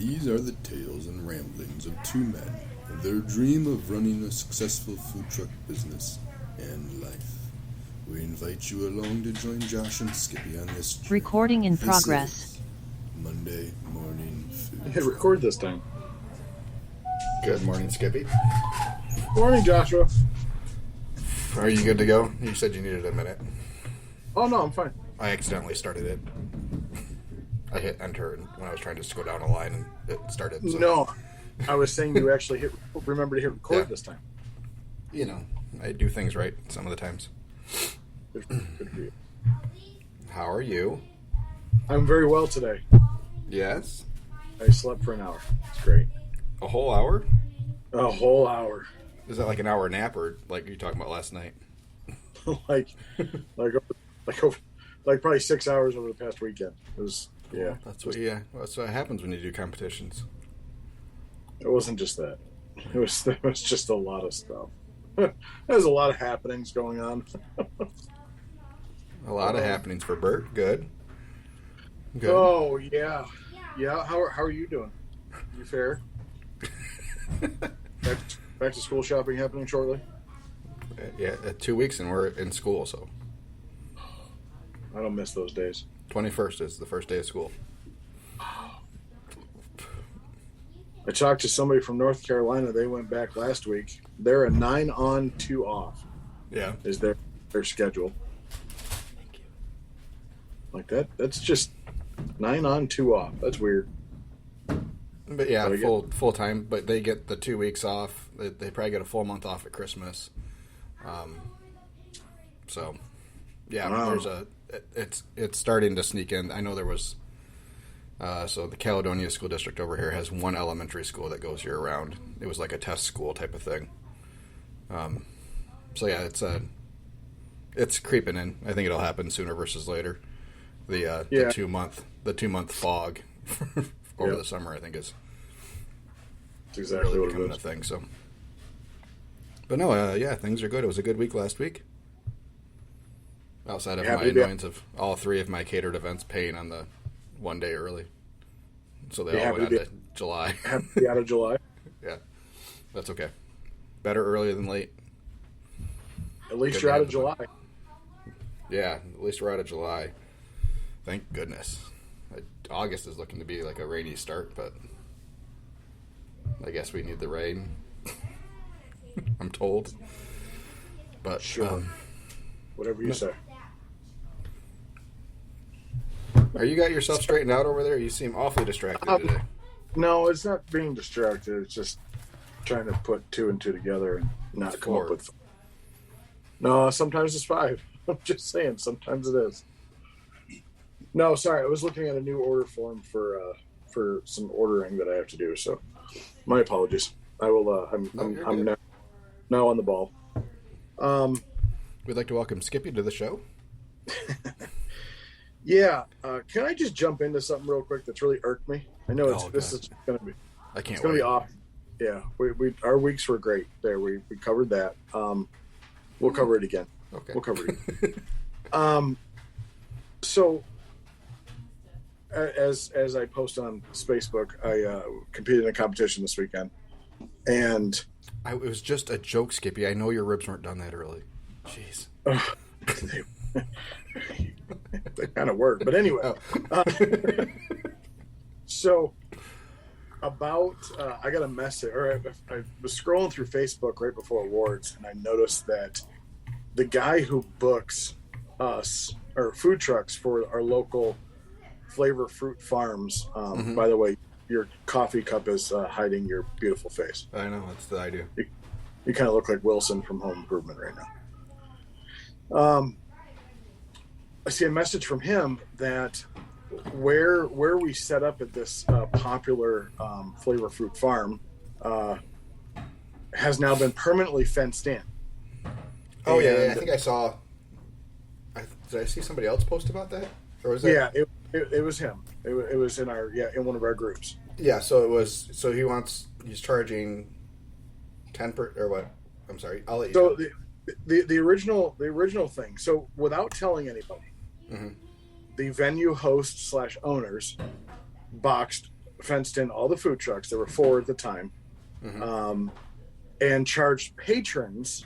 These are the tales and ramblings of two men, their dream of running a successful food truck business and life. We invite you along to join Josh and Skippy on this journey. Recording in This progress. is Monday Morning Food Hit Truck. record this time. Good morning, Skippy. Morning, Joshua. Are you good to go? You said you needed a minute. Oh, no, I'm fine. I accidentally started it. I hit enter when I was trying to just go down a line and it started. So. No, I was saying you actually remember to hit record Yeah. this time. You know, I do things right some of the times. Good for you. How are you? I'm very well today. Yes. I slept for an hour. It's great. A whole hour? A whole hour. Is that like an hour nap or like you talking about last night? like probably 6 hours over the past weekend. It was, yeah. That's what happens when you do competitions. It wasn't just that. It was just a lot of stuff. There's a lot of happenings going on. A lot of happenings for Bert. Good. Good. Oh, yeah. Yeah, how are you doing? You fair? Back to school shopping happening shortly? Yeah, 2 weeks and we're in school, so I don't miss those days. 21st is the first day of school. I talked to somebody from North Carolina. They went back last week. They're a 9 on, 2 off. Yeah. Is their schedule. Like that? That's just 9 on, 2 off. That's weird. But yeah, So full time. But they get the 2 weeks off. They probably get a full month off at Christmas. So yeah, Wow. it's starting to sneak in. I know there was. So the Caledonia School District over here has one elementary school that goes year round. It was like a test school type of thing. So yeah, it's creeping in. I think it'll happen sooner versus later. The 2 month fog over the summer, I think, is That's exactly really what it becoming is. a thing. So, but no, yeah, things are good. It was a good week last week. Outside of my annoyance of all 3 of my catered events paying on the 1 day early, so they all went on to July. Happy out of July. Yeah, that's okay. Better early than late. At least Good you're out man. of July. Yeah, at least we're out of July. Thank goodness. August is looking to be like a rainy start, but I guess we need the rain. I'm told. But Sure. Whatever you say. Are you got yourself straightened out over there? You seem awfully distracted today. No, it's not being distracted. It's just trying to put 2 and 2 together and not It's come 4. up with. No, sometimes it's 5. I'm just saying. Sometimes it is. No, sorry. I was looking at a new order form for some ordering that I have to do. So, my apologies. I will. I'm now on the ball. We'd like to welcome Skippy to the show. Yeah. Can I just jump into something real quick that's really irked me? I know this is going to be. I can't It's going wait. to be off. Yeah, we our weeks were great there. We covered that. We'll cover it again. Okay. We'll cover it again. So as I post on Facebook, I competed in a competition this weekend, and It was just a joke, Skippy. I know your ribs weren't done that early. Jeez. they kind of work. But anyway, Oh. so about I got a message, or I was scrolling through Facebook right before awards, and I noticed that the guy who books us or food trucks for our local Flavor Fruit Farms. By the way, your coffee cup is hiding your beautiful face. I know, that's the idea. You kind of look like Wilson from Home Improvement right now. I see a message from him that where we set up at this popular Flavor Fruit Farm has now been permanently fenced in. Oh, yeah, And- I think I saw... Did I see somebody else post about that? Or was that... Yeah, it was him. It was in in one of our groups. Yeah, so it was... So he's charging 10 or what? I'm sorry, I'll let you So know. the original thing. So without telling anybody, Mhm. the venue host / owners boxed fenced in all the food trucks. There were 4 at the time, and charged patrons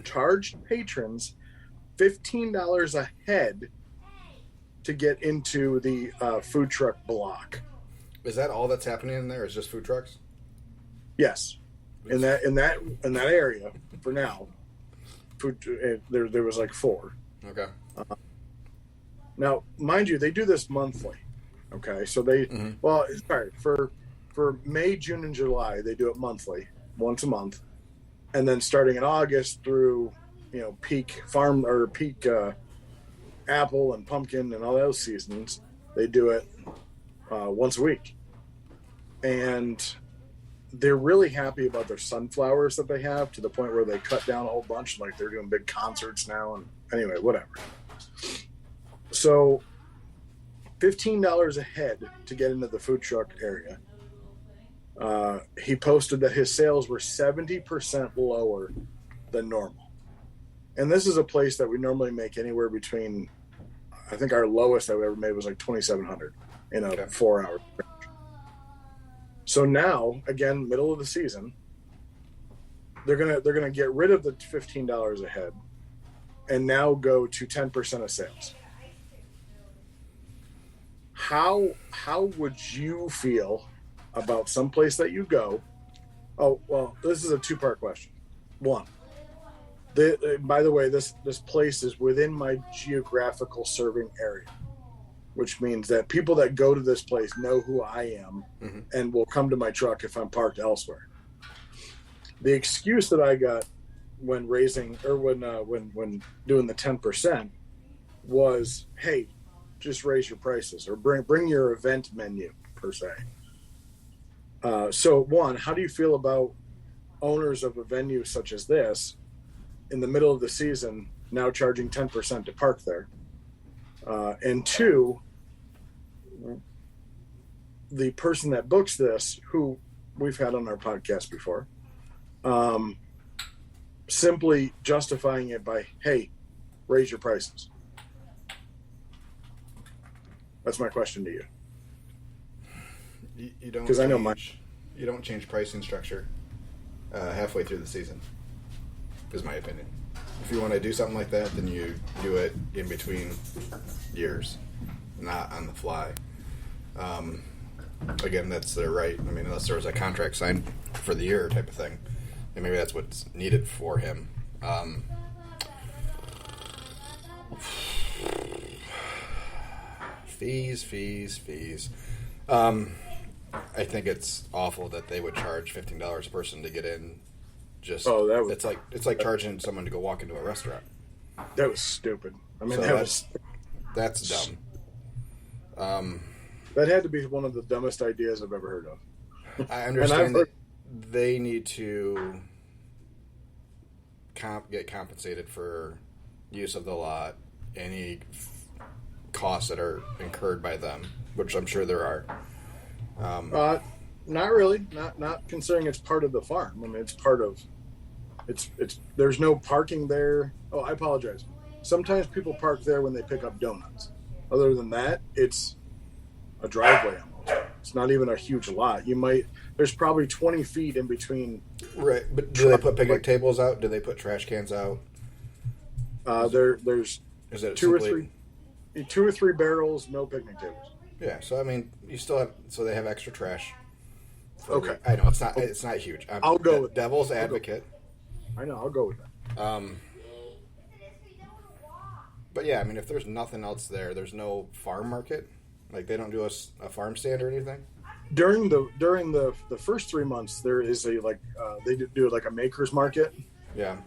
$15 a head to get into the food truck block. Is that all that's happening in there? Is just food trucks? Yes, in that area for now. There was like 4. Okay. Now, mind you, they do this monthly. Okay, so they for May, June, and July they do it monthly, once a month, and then starting in August through peak farm or peak apple and pumpkin and all those seasons, they do it once a week, and they're really happy about their sunflowers that they have, to the point where they cut down a whole bunch, like they're doing big concerts now. And anyway, whatever. So $15 a head to get into the food truck area. He posted that his sales were 70% lower than normal. And this is a place that we normally make anywhere between, I think our lowest that we ever made was like $2,700 in a 4-hour. So now, again, middle of the season, they're gonna get rid of the $15 a head, and now go to 10% of sales. How would you feel about some place that you go? Oh, well, this is a 2-part question. 1, by the way, this place is within my geographical serving area, which means that people that go to this place know who I am and will come to my truck if I'm parked elsewhere. The excuse that I got when raising, or when doing the 10%, was, hey, just raise your prices, or bring your event menu per se. So 1, how do you feel about owners of a venue such as this in the middle of the season now charging 10% to park there? And 2, the person that books this, who we've had on our podcast before, simply justifying it by, hey, raise your prices. That's my question to you. You don't, because I know you don't change pricing structure halfway through the season, is my opinion. If you want to do something like that, then you do it in between years, not on the fly. Again, that's their right. I mean, unless there was a contract signed for the year type of thing, and maybe that's what's needed for him. Fees. I think it's awful that they would charge $15 a person to get in. Just it's like charging someone to go walk into a restaurant. That was stupid. I mean, so that's dumb. That had to be one of the dumbest ideas I've ever heard of. I understand that they need to get compensated for use of the lot, any costs that are incurred by them, which I'm sure there are. Not really. Not considering it's part of the farm. I mean, it's part of. It's. There's no parking there. Oh, I apologize. Sometimes people park there when they pick up donuts. Other than that, it's a driveway almost. It's not even a huge lot. There's probably 20 feet in between. Right, but do they put picnic tables out? Do they put trash cans out? There's Is it two or three barrels, no picnic tables. Yeah, so I mean, you still have, so they have extra trash. Okay, I know it's not huge. I'll go with devil's advocate. I know, I'll go with that. But yeah, I mean, if there's nothing else there's no farm market. Like they don't do a farm stand or anything. During the first 3 months, there is they do like a maker's market. Yeah.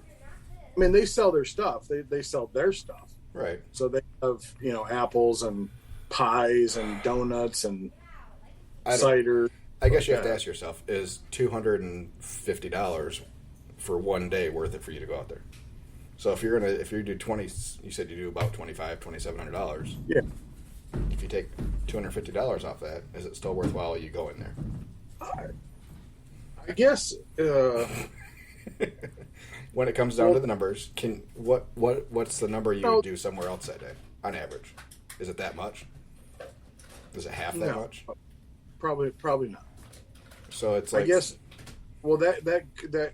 I mean, they sell their stuff. They sell their stuff. Right. So they have apples and pies and donuts and cider. I guess you have to ask yourself: is $250 for one day worth it for you to go out there? So if you do 20, you said you do about $2,700. Yeah. If you take $250 off that, is it still worthwhile you go in there? I guess. When it comes down to the numbers, what's the number you would do somewhere else that day on average? Is it that much? Is it half that much? Probably not. So it's like, I guess. Well, that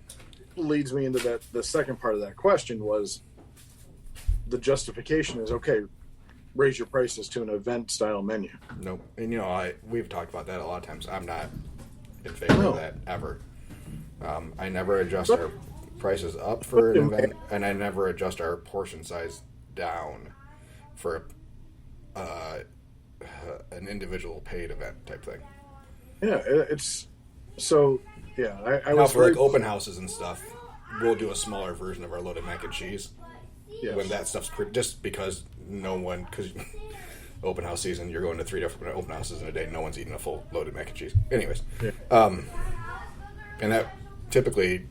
leads me into that. The second part of that question was the justification is okay. Raise your prices to an event style menu. nope. And we've talked about that a lot of times. I'm not in favor of that ever. I never adjust our prices up for an event, and I never adjust our portion size down for an individual paid event type thing. Yeah, it's so. Yeah, I Now was for like open houses and stuff, we'll do a smaller version of our loaded mac and cheese. Yes. When that stuff's just because because open house season, you're going to 3 different open houses in a day. No one's eating a full loaded mac and cheese. Anyways, and that typically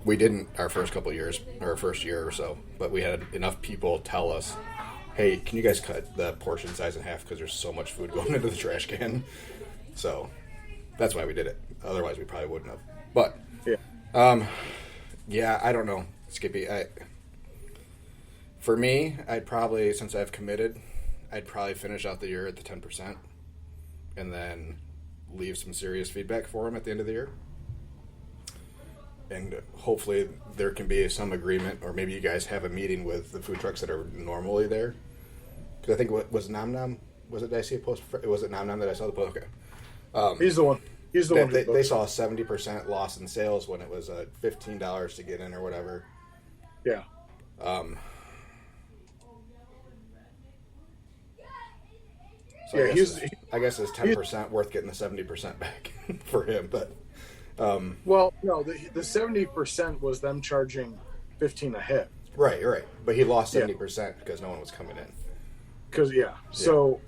we didn't our first couple of years or our first year or so, but we had enough people tell us, "Hey, can you guys cut the portion size in half because there's so much food going into the trash can?" So that's why we did it. Otherwise, we probably wouldn't have. But yeah, I don't know, Skippy. For me, I'd probably, since I've committed, I'd probably finish out the year at the 10%, and then leave some serious feedback for him at the end of the year. And hopefully there can be some agreement, or maybe you guys have a meeting with the food trucks that are normally there. Because I think was Nom Nom. Was it? Did I see a post? Was it Nom Nom that I saw the post? Okay. He's the one. He's the one. They saw a 70% loss in sales when it was $15 to get in or whatever. Yeah. So I guess it's 10% worth getting the 70% back for him, but. Well, no, the 70% was them charging $15 a head. Right. But he lost 70% because no one was coming in. Because so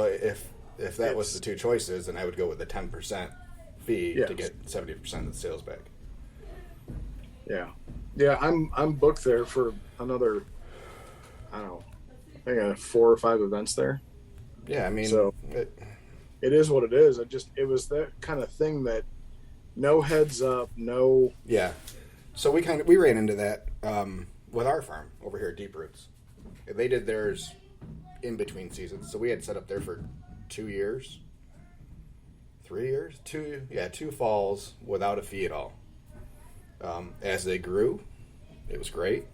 if that was the two choices, then I would go with the 10% fee to get 70% of the sales back. Yeah. I'm booked there for another. I don't know. I think I have 4 or 5 events there. Yeah, I mean, so it is what it is. It was that kind of thing that no heads up, no. Yeah. So we ran into that with our farm over here at Deep Roots. They did theirs in between seasons, so we had set up there for 2 years, 3 years, 2 falls without a fee at all. As they grew, it was great.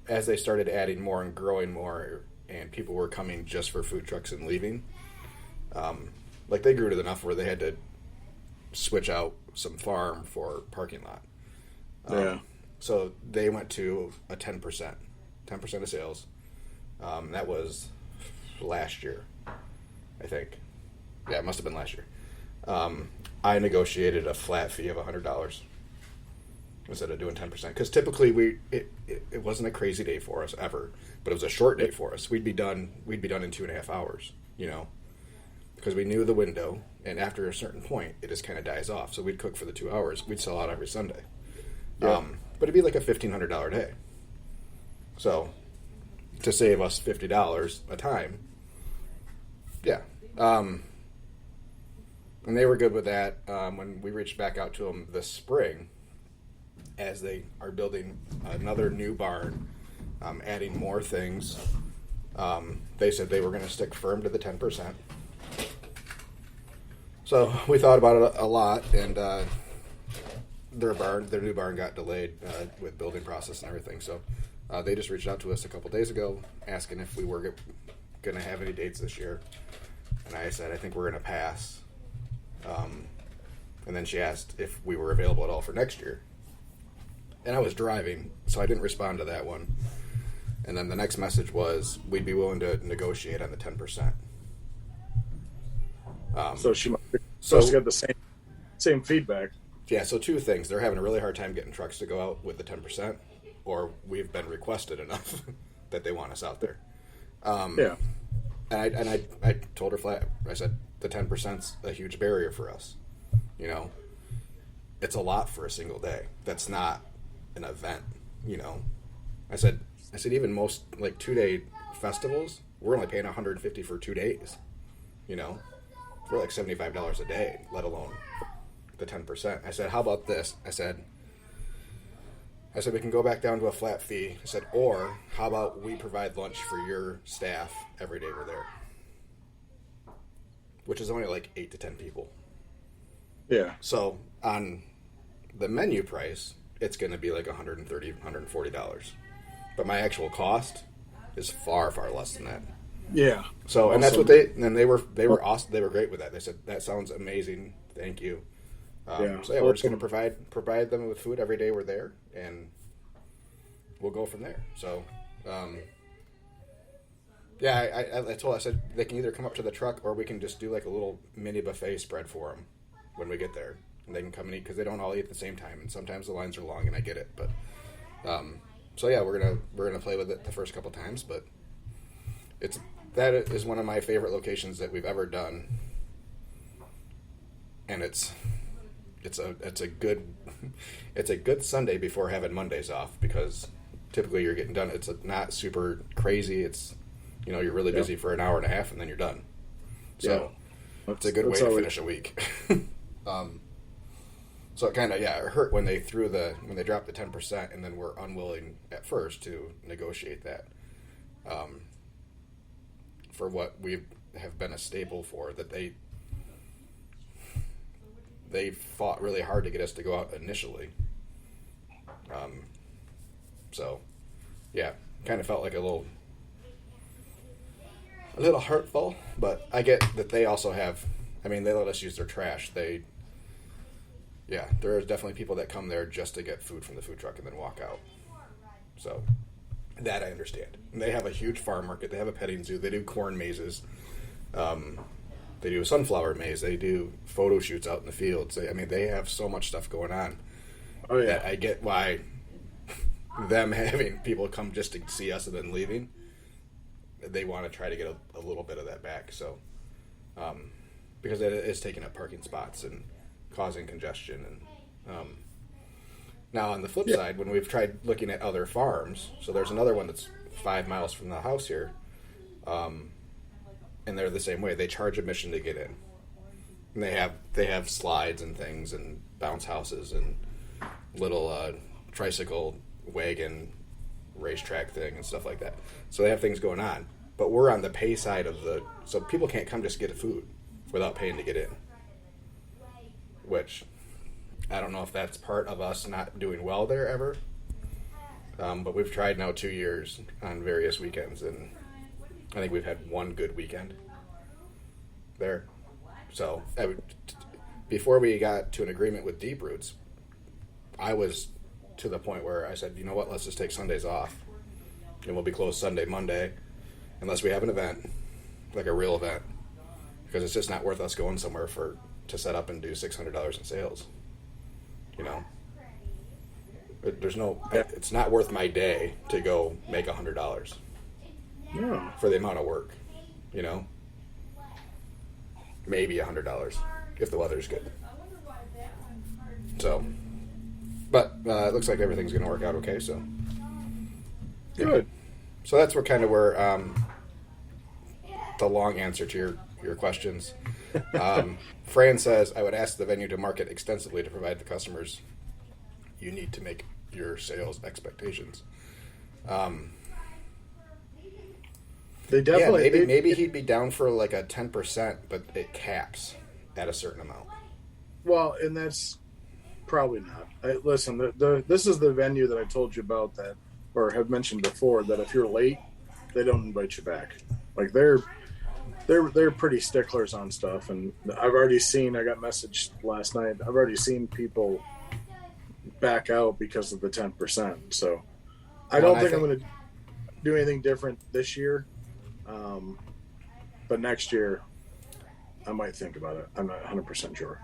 As they started adding more and growing more, and people were coming just for food trucks and leaving, like they grew to enough where they had to switch out some farm for parking lot. So they went to a 10% of sales. That was last year, I think. Yeah, it must have been last year. I negotiated a flat fee of $100 instead of doing 10%, because typically it wasn't a crazy day for us ever, but it was a short day for us. We'd be done in 2.5 hours, because we knew the window, and after a certain point it just kind of dies off. So we'd cook for the 2 hours. We'd sell out every Sunday. But it'd be like a $1,500 day. So to save us $50 a time, and they were good with that. When we reached back out to them this spring, as they are building another new barn, adding more things, they said they were going to stick firm to the 10%. So we thought about it a lot, and their new barn got delayed with building process and everything. So they just reached out to us a couple days ago asking if we were going to have any dates this year. And I said, I think we're going to pass. And then she asked if we were available at all for next year. And I was driving, so I didn't respond to that one. And then the next message was, we'd be willing to negotiate on the 10%. So she must have got the same feedback. Yeah, so 2 things. They're having a really hard time getting trucks to go out with the 10%, or we've been requested enough that they want us out there. And I told her flat, I said, the 10%'s a huge barrier for us. It's a lot for a single day. That's not an event, I said even most like 2-day festivals, we're only paying $150 for 2 days. We're like $75 a day, let alone the 10%. I said, how about this? I said we can go back down to a flat fee. I said, or how about we provide lunch for your staff every day we're there? which is only like 8 to 10 people. Yeah. So on the menu price, it's going to be like $130, $140. But my actual cost is far, far less than that. Yeah. So, and that's what they were awesome. They were great with that. They said, that sounds amazing. Thank you. So yeah, we're just going to provide them with food every day we're there, and we'll go from there. So, yeah, I said they can either come up to the truck or we can just do like a little mini buffet spread for them when we get there, and they can come and eat because they don't all eat at the same time, and sometimes the lines are long, and I get it, but so yeah, we're gonna play with it the first couple times, but that is one of my favorite locations that we've ever done, and it's a good Sunday before having Mondays off, because typically you're getting done. It's not super crazy. It's you're really busy for an hour and a half and then you're done. So it's a good way to finish a week. So it kind of, it hurt when they dropped the 10% and then were unwilling at first to negotiate that for what we have been a staple for, that they fought really hard to get us to go out initially. So yeah, kind of felt like a little hurtful, but I get that they also have, they let us use their trash. There are definitely people that come there just to get food from the food truck and then walk out. So that I understand. And they have a huge farm market. They have a petting zoo. They do corn mazes. They do a sunflower maze. They do photo shoots out in the fields. They have so much stuff going on. Oh yeah. That I get why them having people come just to see us and then leaving, they want to try to get a little bit of that back. So, because it is taking up parking spots and causing congestion. And now on the flip side, when we've tried looking at other farms, so there's another one that's 5 miles from the house here, and they're the same way. They charge admission to get in, and they have slides and things and bounce houses and little tricycle wagon racetrack thing and stuff like that. So they have things going on, but we're on the pay side so people can't come just get food without paying to get in, which I don't know if that's part of us not doing well there ever, but we've tried now 2 years on various weekends, and I think we've had one good weekend there. So before we got to an agreement with Deep Roots, I was to the point where I said, you know what, let's just take Sundays off, and we'll be closed Sunday, Monday, unless we have an event, like a real event, because it's just not worth us going somewhere to set up and do $600 in sales. It's not worth my day to go make $100 for the amount of work, maybe $100 if the weather's good. So, but it looks like everything's going to work out okay. So good. So that's where the long answer to your questions. Fran says, I would ask the venue to market extensively to provide the customers you need to make your sales expectations. They definitely maybe he'd be down for like a 10%, but it caps at a certain amount. Well, and that's probably not. Listen, this is the venue that I told you about that, or have mentioned before, that if you're late, they don't invite you back. Like they're pretty sticklers on stuff, and I've already seen. I got messaged last night. I've already seen people back out because of the 10%. So I don't think I'm going to do anything different this year. But next year, I might think about it. I'm not 100% sure.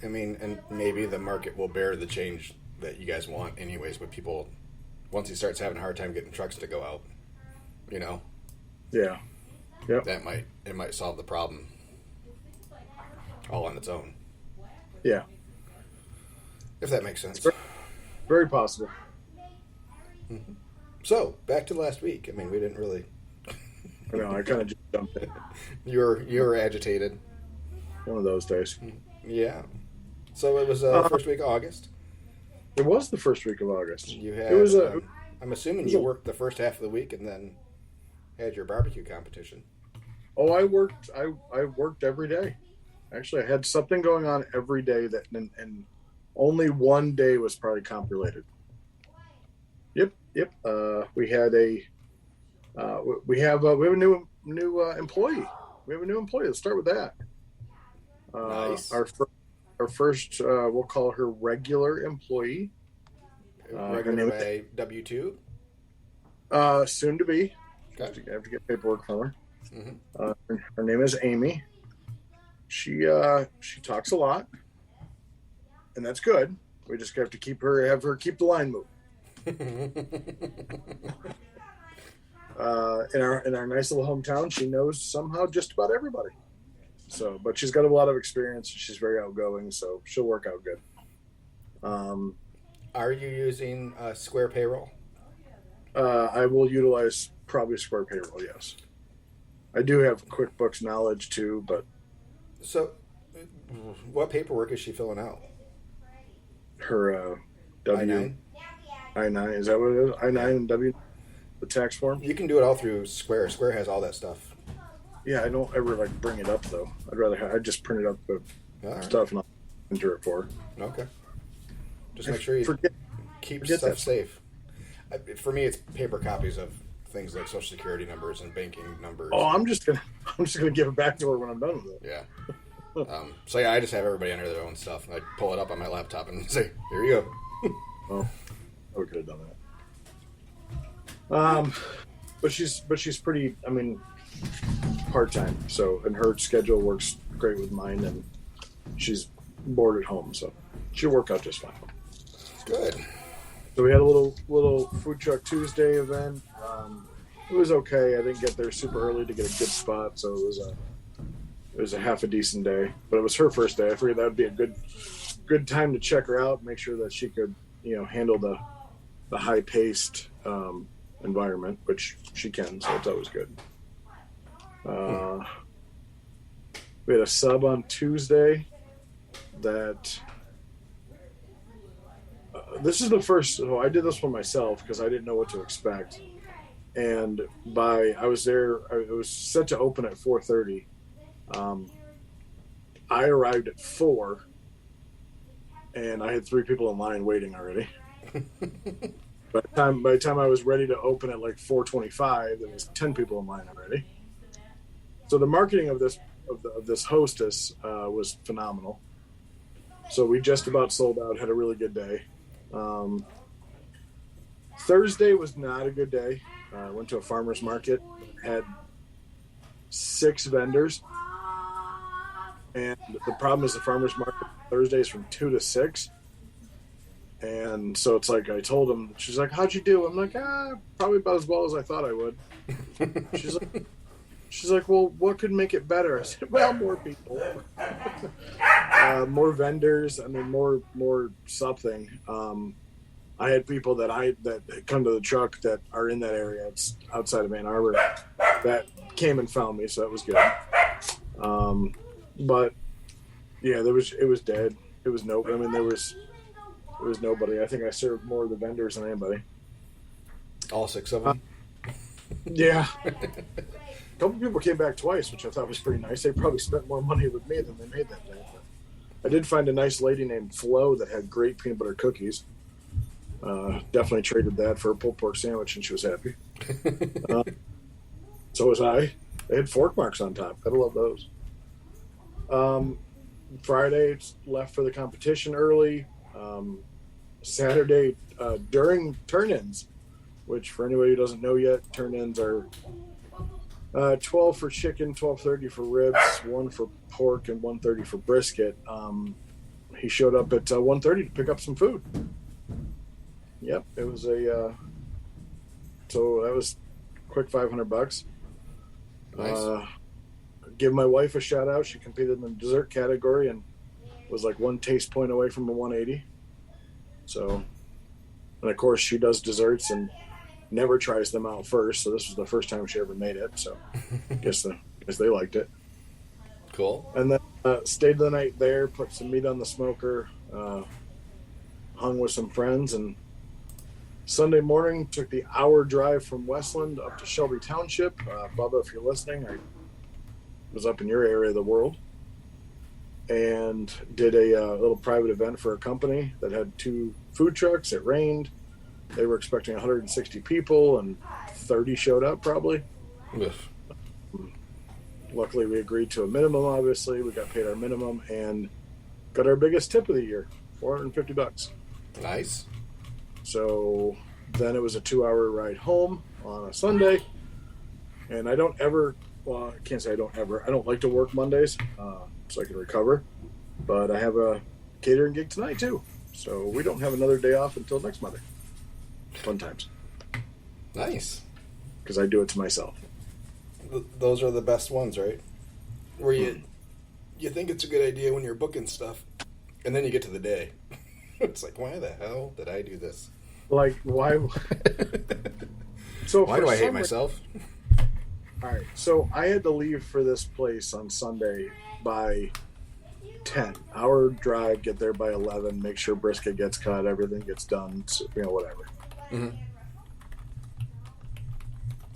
And maybe the market will bear the change that you guys want anyways, but people, once he starts having a hard time getting trucks to go out, Yeah. Yep. It might solve the problem all on its own. Yeah. If that makes sense. Very possible. Mm-hmm. So, back to last week. We didn't really... I know, I kind of just jumped in. You were agitated. One of those days. Yeah. So it was first week of August. It was the first week of August. You had. I'm assuming you worked the first half of the week and then had your barbecue competition. Oh, I worked every day. Actually, I had something going on every day and only one day was probably comp related. Yep, yep. We have a new employee. We have a new employee. Let's start with that. Nice. Our first we'll call her regular employee. Regular by W-2? Soon to be. Okay. I have to get paperwork from her. Mm-hmm. Her name is Amy. She talks a lot, and that's good. We just have to have her keep the line moving. In our nice little hometown, she knows somehow just about everybody. So, but she's got a lot of experience. She's very outgoing, so she'll work out good. Are you using Square Payroll? I will utilize probably Square Payroll. Yes, I do have QuickBooks knowledge too, but So, what paperwork is she filling out? her I-9? I-9, is that what it is? I-9 and W, the tax form. You can do it all through Square. Square has all that stuff. Yeah, I don't ever like bring it up though. I just print it up the All right. stuff and I'll enter it for her. Okay. Just make sure you keep forget stuff that. safe. For me, it's paper copies of things like Social Security numbers and banking numbers. Oh, I'm just gonna give it back to her when I'm done with it. Yeah. So yeah, I just have everybody enter their own stuff. I pull it up on my laptop and say, "Here you go." Oh, we could have done that. But she's pretty. I mean, part time. So and her schedule works great with mine, and she's bored at home, so she'll work out just fine. Good. So we had a little food truck Tuesday event. It was okay. I didn't get there super early to get a good spot, so it was a half a decent day. But it was her first day. I figured that would be a good time to check her out, make sure that she could handle the high paced environment, which she can. So it's always good. We had a sub on Tuesday that. This is the first. So I did this one myself because I didn't know what to expect, and I was there. It was set to open at 4:30. I arrived at 4, and I had 3 people in line waiting already. By the time I was ready to open at like 4:25, there was 10 people in line already. So the marketing of this hostess was phenomenal. So we just about sold out. Had a really good day. Thursday was not a good day. I went to a farmer's market, had 6 vendors, and the problem is the farmer's market Thursdays from 2 to 6, and so it's like I told him. She's like, "How'd you do?" I'm like, probably about as well as I thought I would." She's like, "Well, what could make it better?" I said, "Well, more people, more vendors. I mean, more something." I had people that come to the truck that are in that area. It's outside of Ann Arbor that came and found me, so that was good. But yeah, it was dead. It was no. I mean, there was nobody. I think I served more of the vendors than anybody. All 6 of them. Yeah. A couple people came back twice, which I thought was pretty nice. They probably spent more money with me than they made that day. But I did find a nice lady named Flo that had great peanut butter cookies. Definitely traded that for a pulled pork sandwich, and she was happy. So was I. They had fork marks on top. Gotta love those. Friday, left for the competition early. Saturday, during turn-ins, which for anybody who doesn't know yet, turn-ins are 12 for chicken, 12:30 for ribs, 1 for pork, and 1:30 for brisket. He showed up at 1:30 to pick up some food. Yep, it was so that was quick $500. Nice. Give my wife a shout out. She competed in the dessert category and was like 1 taste point away from a 180. So, and of course she does desserts and never tries them out first. So this was the first time she ever made it. So I guess they liked it. Cool. And then stayed the night there, put some meat on the smoker, hung with some friends, and Sunday morning took the hour drive from Westland up to Shelby Township. Bubba, if you're listening, was up in your area of the world and did a little private event for a company that had 2 food trucks. It rained. They were expecting 160 people, and 30 showed up probably. Ugh. Luckily, we agreed to a minimum. Obviously, we got paid our minimum and got our biggest tip of the year, $450. Nice. So then it was a 2-hour ride home on a Sunday. And I don't ever, well, I can't say I don't ever, I don't like to work Mondays so I can recover. But I have a catering gig tonight too. So we don't have another day off until next Monday. Fun times. Nice. Because I do it to myself. Those are the best ones, right? Where you think it's a good idea when you're booking stuff, and then you get to the day. It's like, why the hell did I do this? Like, why? So why do I hate myself? All right, so I had to leave for this place on Sunday by 10. Hour drive, get there by 11, make sure brisket gets cut, everything gets done, whatever. Mm-hmm.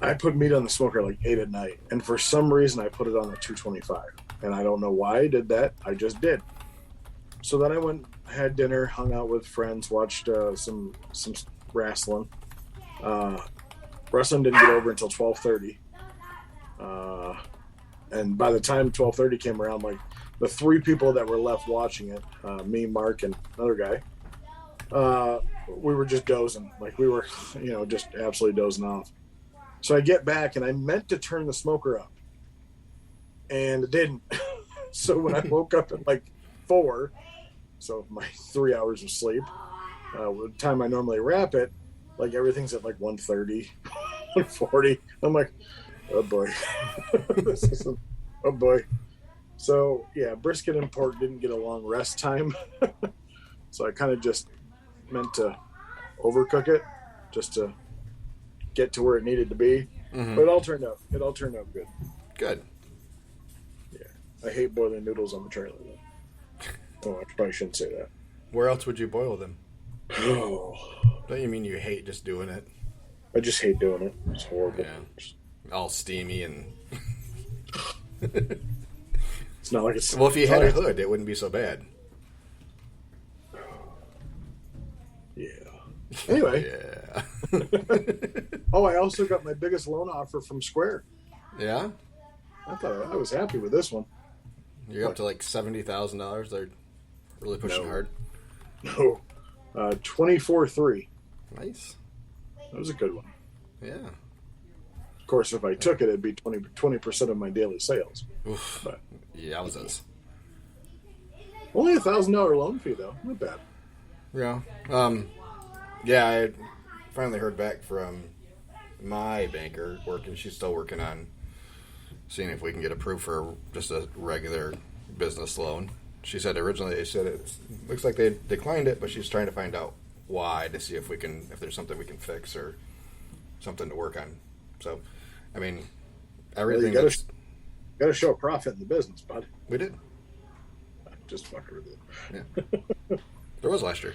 I put meat on the smoker like 8 at night, and for some reason I put it on at 225, and I don't know why I did that. I just did. So then I went, had dinner, hung out with friends, watched some wrestling. Wrestling didn't get over until 12:30, and by the time 12:30 came around, like the 3 people that were left watching it, me, Mark, and another guy, we were just dozing. Like we were, just absolutely dozing off. So I get back, and I meant to turn the smoker up, and it didn't. So when I woke up at like 4, so my 3 hours of sleep, the time I normally wrap it, like everything's at like 1:30, 1:40. I'm like, oh boy, oh boy. So yeah, brisket and pork didn't get a long rest time, so I kind of just meant to overcook it, just to get to where it needed to be. Mm-hmm. But it all turned out good. Good. Yeah, I hate boiling noodles on the trailer though. Oh, I probably shouldn't say that. Where else would you boil them? Oh, Don't you mean you hate just doing it? I just hate doing it. It's horrible. Yeah. All steamy and... It's not like it's... Well, if you had a hood, it wouldn't be so bad. Yeah. Anyway. Yeah. Oh, I also got my biggest loan offer from Square. Yeah? I thought I was happy with this one. You're up to like $70,000. They're really pushing hard. No. 24-3. Nice. That was a good one. Yeah. Of course, if I took it, it'd be 20% of my daily sales. Oof. But Yowzas. only $1,000 loan fee, though. Not bad. Yeah. Yeah, I finally heard back from my banker working. She's still working on seeing if we can get approved for just a regular business loan. She said originally they said it looks like they declined it, but she's trying to find out why to see if there's something we can fix or something to work on. So, I mean, everything. Well, you got to show a profit in the business, bud. We did. Just fucking with it. Yeah. There was last year.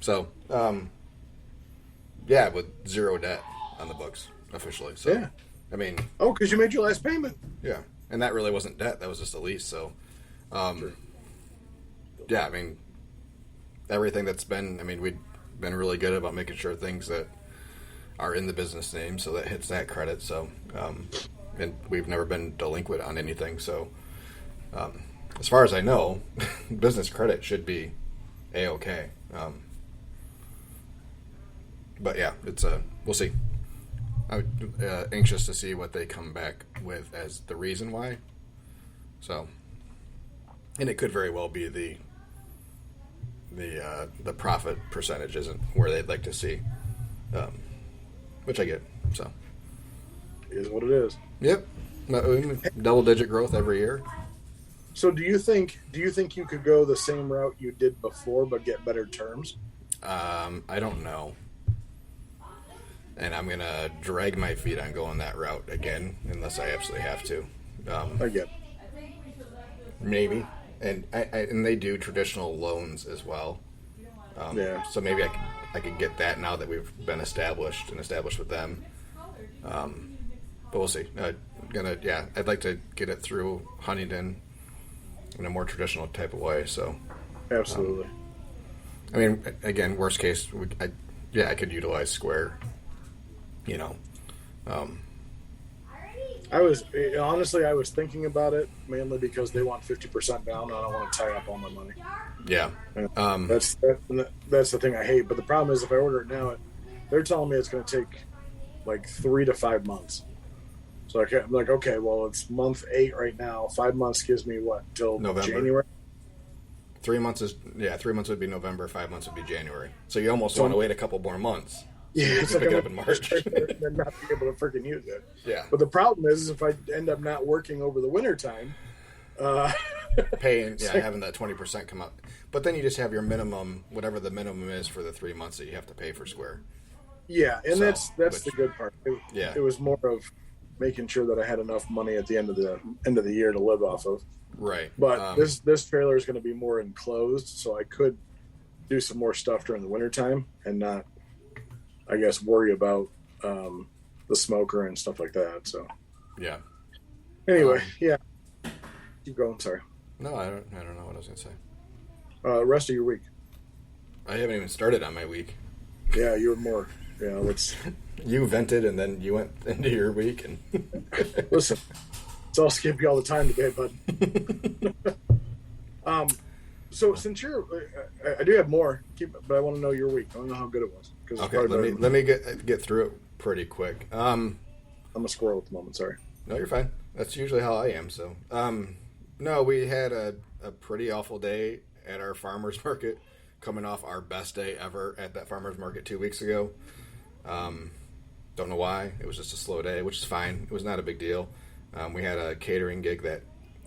So, yeah, with 0 debt on the books officially. So, Yeah. I mean. Oh, because you made your last payment. Yeah, and that really wasn't debt. That was just a lease. So, Sure. Yeah, I mean, everything that's been, I mean, we've been really good about making sure things that are in the business name, so that hits that credit. So, and we've never been delinquent on anything. So, as far as I know, business credit should be A-okay. But yeah, it's we'll see. I'm anxious to see what they come back with as the reason why. So, and it could very well be the profit percentage isn't where they'd like to see, which I get. So, It is what it is. yep, double-digit growth every year. So, do you think you could go the same route you did before, but get better terms? I don't know. And I'm going to drag my feet on going that route again, unless I absolutely have to. I get. Maybe. And and they do traditional loans as well. Yeah. So maybe I could get that now that we've been established with them. but we'll see. I'd like to get it through Huntington in a more traditional type of way. So, Absolutely. I mean, again, worst case, I could utilize Square. You know, I was thinking about it mainly because they want 50% down, and I don't want to tie up all my money. yeah. That's the thing I hate. But the problem is, if I order it now, they're telling me it's going to take like 3 to 5 months. So I'm like, okay, well, it's month 8 right now. 5 months gives me what till November. January. 3 months is 3 months would be November. 5 months would be January. So you almost want to wait a couple more months. Yeah, So it's you like can I'm pick it up in March. and not be able to freaking use it. Yeah. But the problem is if I end up not working over the winter time, Paying, having that 20% come up. But then you just have your minimum, whatever the minimum is for the 3 months that you have to pay for Square. yeah, and So, that's the good part. It was more of making sure that I had enough money at the end of the year to live off of. Right. But this trailer is going to be more enclosed, so I could do some more stuff during the wintertime and not, I guess, worry about the smoker and stuff like that. So Yeah. anyway, keep going. Sorry. No, I don't know what I was going to say. Rest of your week. I haven't even started on my week. Yeah, you were more. Yeah, let's You vented and then you went into your week and listen. So I'll skip you all the time today, bud. So since I do have more, but I want to know your week. I want to know how good it was. Okay, let me get through it pretty quick. I'm a squirrel at the moment. Sorry. No, you're fine. That's usually how I am. So, no, we had a pretty awful day at our farmers market, coming off our best day ever at that farmers market 2 weeks ago. Don't know why. It was just a slow day, which is fine. It was not a big deal. We had a catering gig that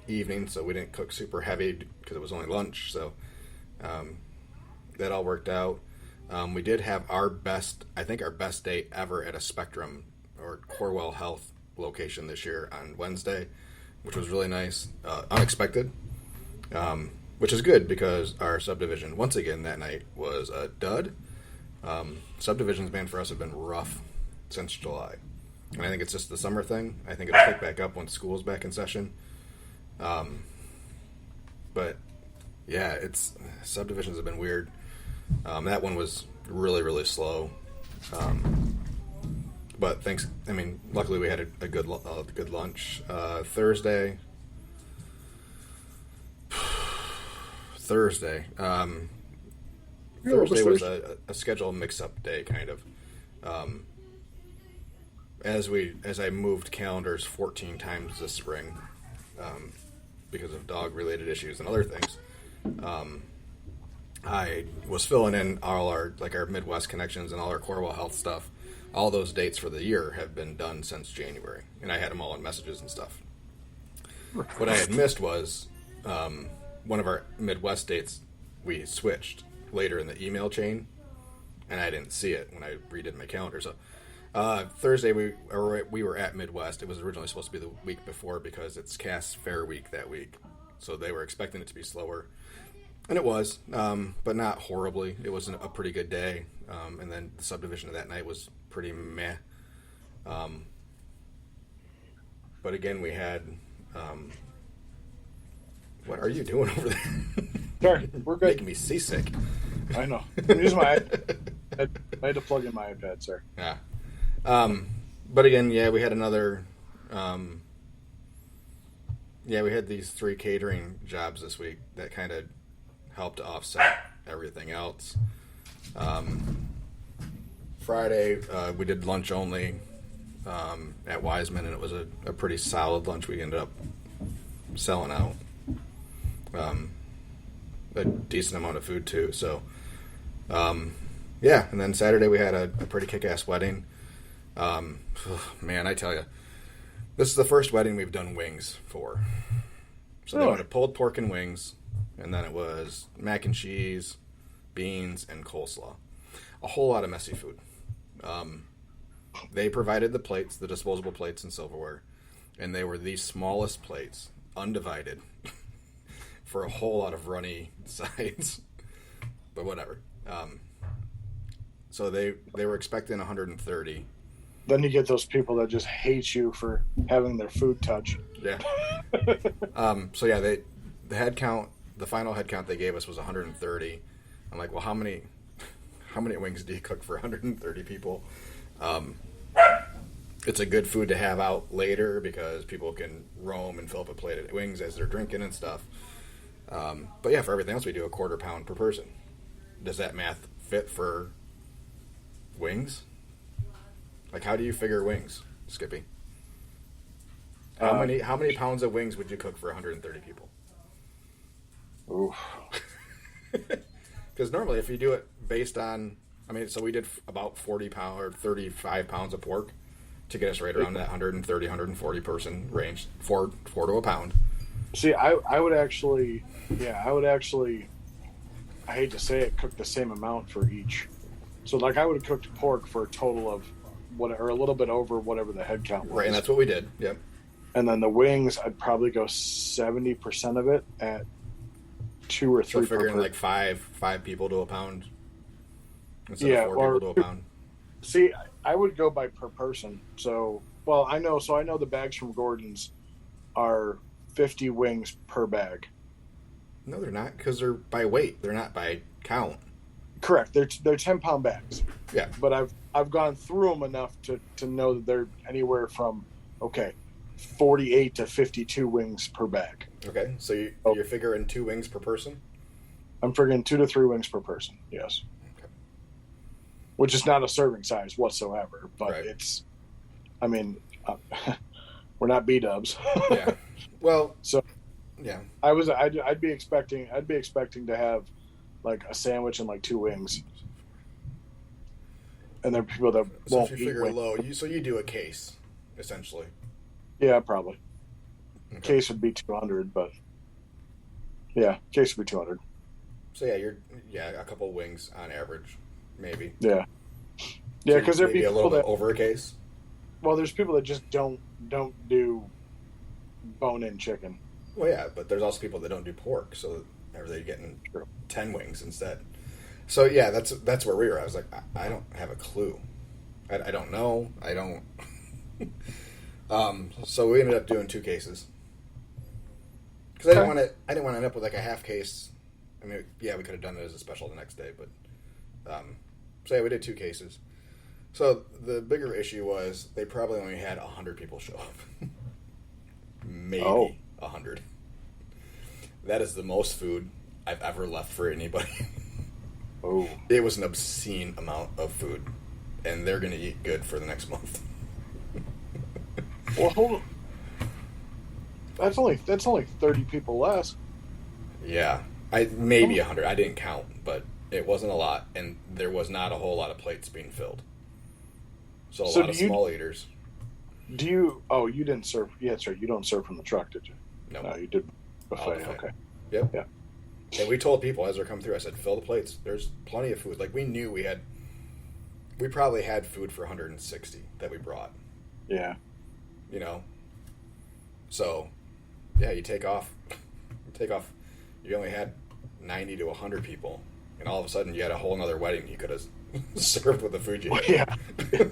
evening, so we didn't cook super heavy because it was only lunch. So that all worked out. We did have our best day ever at a Spectrum or Corewell Health location this year on Wednesday, which was really nice, unexpected, which is good because our subdivision once again that night was a dud. Subdivisions, man, for us have been rough since July, and I think it's just the summer thing. I think it'll pick back up when school's back in session. But yeah, subdivisions have been weird. That one was really, really slow. But luckily we had a good lunch. Thursday. Thursday was a schedule mix-up day, kind of. As I moved calendars 14 times this spring, because of dog-related issues and other things, I was filling in all our Midwest connections and all our Corewell Health stuff. All those dates for the year have been done since January, and I had them all in messages and stuff. What I had missed was one of our Midwest dates we switched later in the email chain, and I didn't see it when I redid my calendar. So Thursday we were at Midwest. It was originally supposed to be the week before because it's Cass Fair week that week, so they were expecting it to be slower, and it was, but not horribly. It was a pretty good day, and then the subdivision of that night was pretty meh. But again, we had. What are you doing over there? Sorry, we're good. Making me seasick. I know. I'm using my iPad. I had to plug in my iPad, sir. Yeah. But again, we had another. We had these 3 catering jobs this week that kind of helped to offset everything else. Friday, we did lunch only at Wiseman, and it was a pretty solid lunch. We ended up selling out a decent amount of food too. So, and then Saturday we had a pretty kick-ass wedding. Man, I tell you, this is the first wedding we've done wings for. So they went to pulled pork and wings, and then it was mac and cheese, beans, and coleslaw. A whole lot of messy food. They provided the plates, the disposable plates and silverware, and they were the smallest plates, undivided, for a whole lot of runny sides. But whatever. So they were expecting 130. then you get those people that just hate you for having their food touch. Yeah. So yeah, the head count, the final head count they gave us was 130. I'm like, well, how many wings do you cook for 130 people? It's a good food to have out later because people can roam and fill up a plate of wings as they're drinking and stuff. But yeah, for everything else, we do a quarter pound per person. Does that math fit for wings? Like, how do you figure wings, Skippy? How many pounds of wings would you cook for 130 people? Oof. Because normally, if you do it based on, so we did about 40 pound or 35 pounds of pork to get us right around that 130, 140 person range, four to a pound. See, I would actually, I hate to say it, cook the same amount for each. So, like, I would have cooked pork for a total of or a little bit over whatever the head count was. Right, and that's what we did. Yep. And then the wings, I'd probably go 70% of it at 2 or 3. So figuring like five people to a pound instead of 4 people to a pound. See, I would go by per person. So, I know the bags from Gordon's are 50 wings per bag. No, they're not, because they're by weight. They're not by count. Correct. They're 10-pound bags. Yeah. But I've gone through them enough to know that they're anywhere from 48 to 52 wings per bag. Okay, so you're figuring 2 wings per person? I'm figuring 2 to 3 wings per person. Yes. Okay. Which is not a serving size whatsoever, but right. It's. We're not B-dubs. Yeah. Well. So. Yeah. I'd be expecting to have like a sandwich and like 2 wings. And there are people that won't if you eat figure wings. low, so you do a case, essentially. Yeah, probably. Okay. Case would be 200, but yeah, case would be 200. So yeah, a couple wings on average, maybe. Yeah, yeah, because there'd be a little people bit that over a case. Well, there's people that just don't do bone-in chicken. Well, yeah, but there's also people that don't do pork, so are they getting 10 wings instead? So yeah, that's where we were. I was like, I don't have a clue. I don't know. I don't. So we ended up doing 2 cases because I didn't want to end up with like a half case. Yeah, we could have done it as a special the next day, but so yeah, we did 2 cases. So the bigger issue was they probably only had 100 people show up, maybe 100. That is the most food I've ever left for anybody. Oh, it was an obscene amount of food, and they're going to eat good for the next month. Well, hold on. That's only 30 people less. Yeah, maybe 100. I didn't count, but it wasn't a lot, and there was not a whole lot of plates being filled. So a lot of small eaters. Do you? Oh, you didn't serve. Yeah, that's right. You don't serve from the truck, did you? No, you did buffet. Okay. Yep. Yeah. And we told people as they're coming through, I said, fill the plates. There's plenty of food. Like, we knew we probably had food for 160 that we brought. Yeah. You know? So, yeah, you take off, you only had 90 to 100 people, and all of a sudden you had a whole nother wedding you could have served with the food you had. Yeah.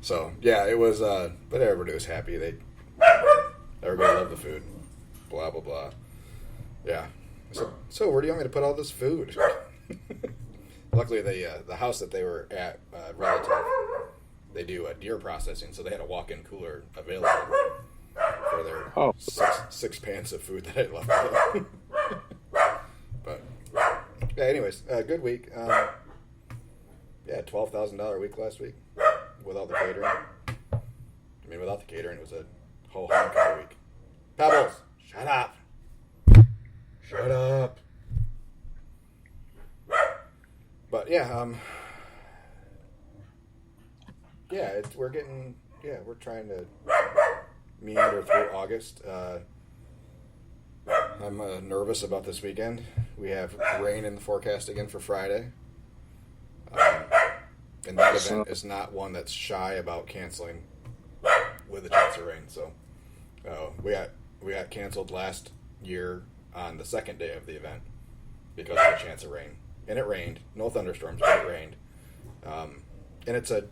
So, yeah, it was, but everybody was happy. Everybody loved the food. Blah, blah, blah. Yeah. So where do you want me to put all this food? Luckily, the house that they were at, relative, they do deer processing, so they had a walk-in cooler available for their six pans of food that I left out. But yeah, anyways, good week. Yeah, $12,000 week last week without the catering. Without the catering, it was a whole $100 week. Pebbles, shut up. Shut up. But yeah, we're trying to meander through August. I'm nervous about this weekend. We have rain in the forecast again for Friday. And that event is not one that's shy about canceling with a chance of rain. So we got canceled last year on the second day of the event because of the chance of rain. And it rained. No thunderstorms, but it rained. And it's a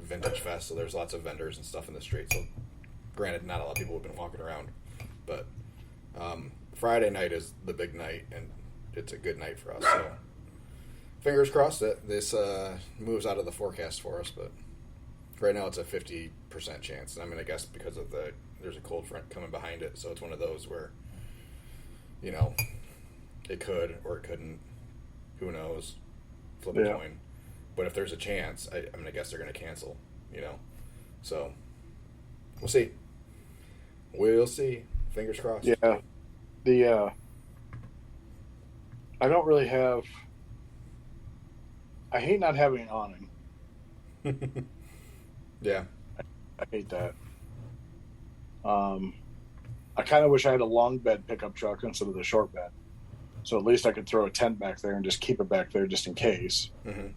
vintage fest, so there's lots of vendors and stuff in the street. So, granted, not a lot of people have been walking around, but Friday night is the big night, and it's a good night for us. So, fingers crossed that this moves out of the forecast for us. But right now, it's a 50% chance. And I'm going to guess because of there's a cold front coming behind it, so it's one of those where, it could or it couldn't. Who knows? Flip a coin. But if there's a chance, I'm going to guess they're going to cancel, So, we'll see. We'll see. Fingers crossed. Yeah. I don't really have... I hate not having an awning. Yeah. I hate that. I kind of wish I had a long bed pickup truck instead of the short bed. So at least I could throw a tent back there and just keep it back there just in case. Mm-hmm.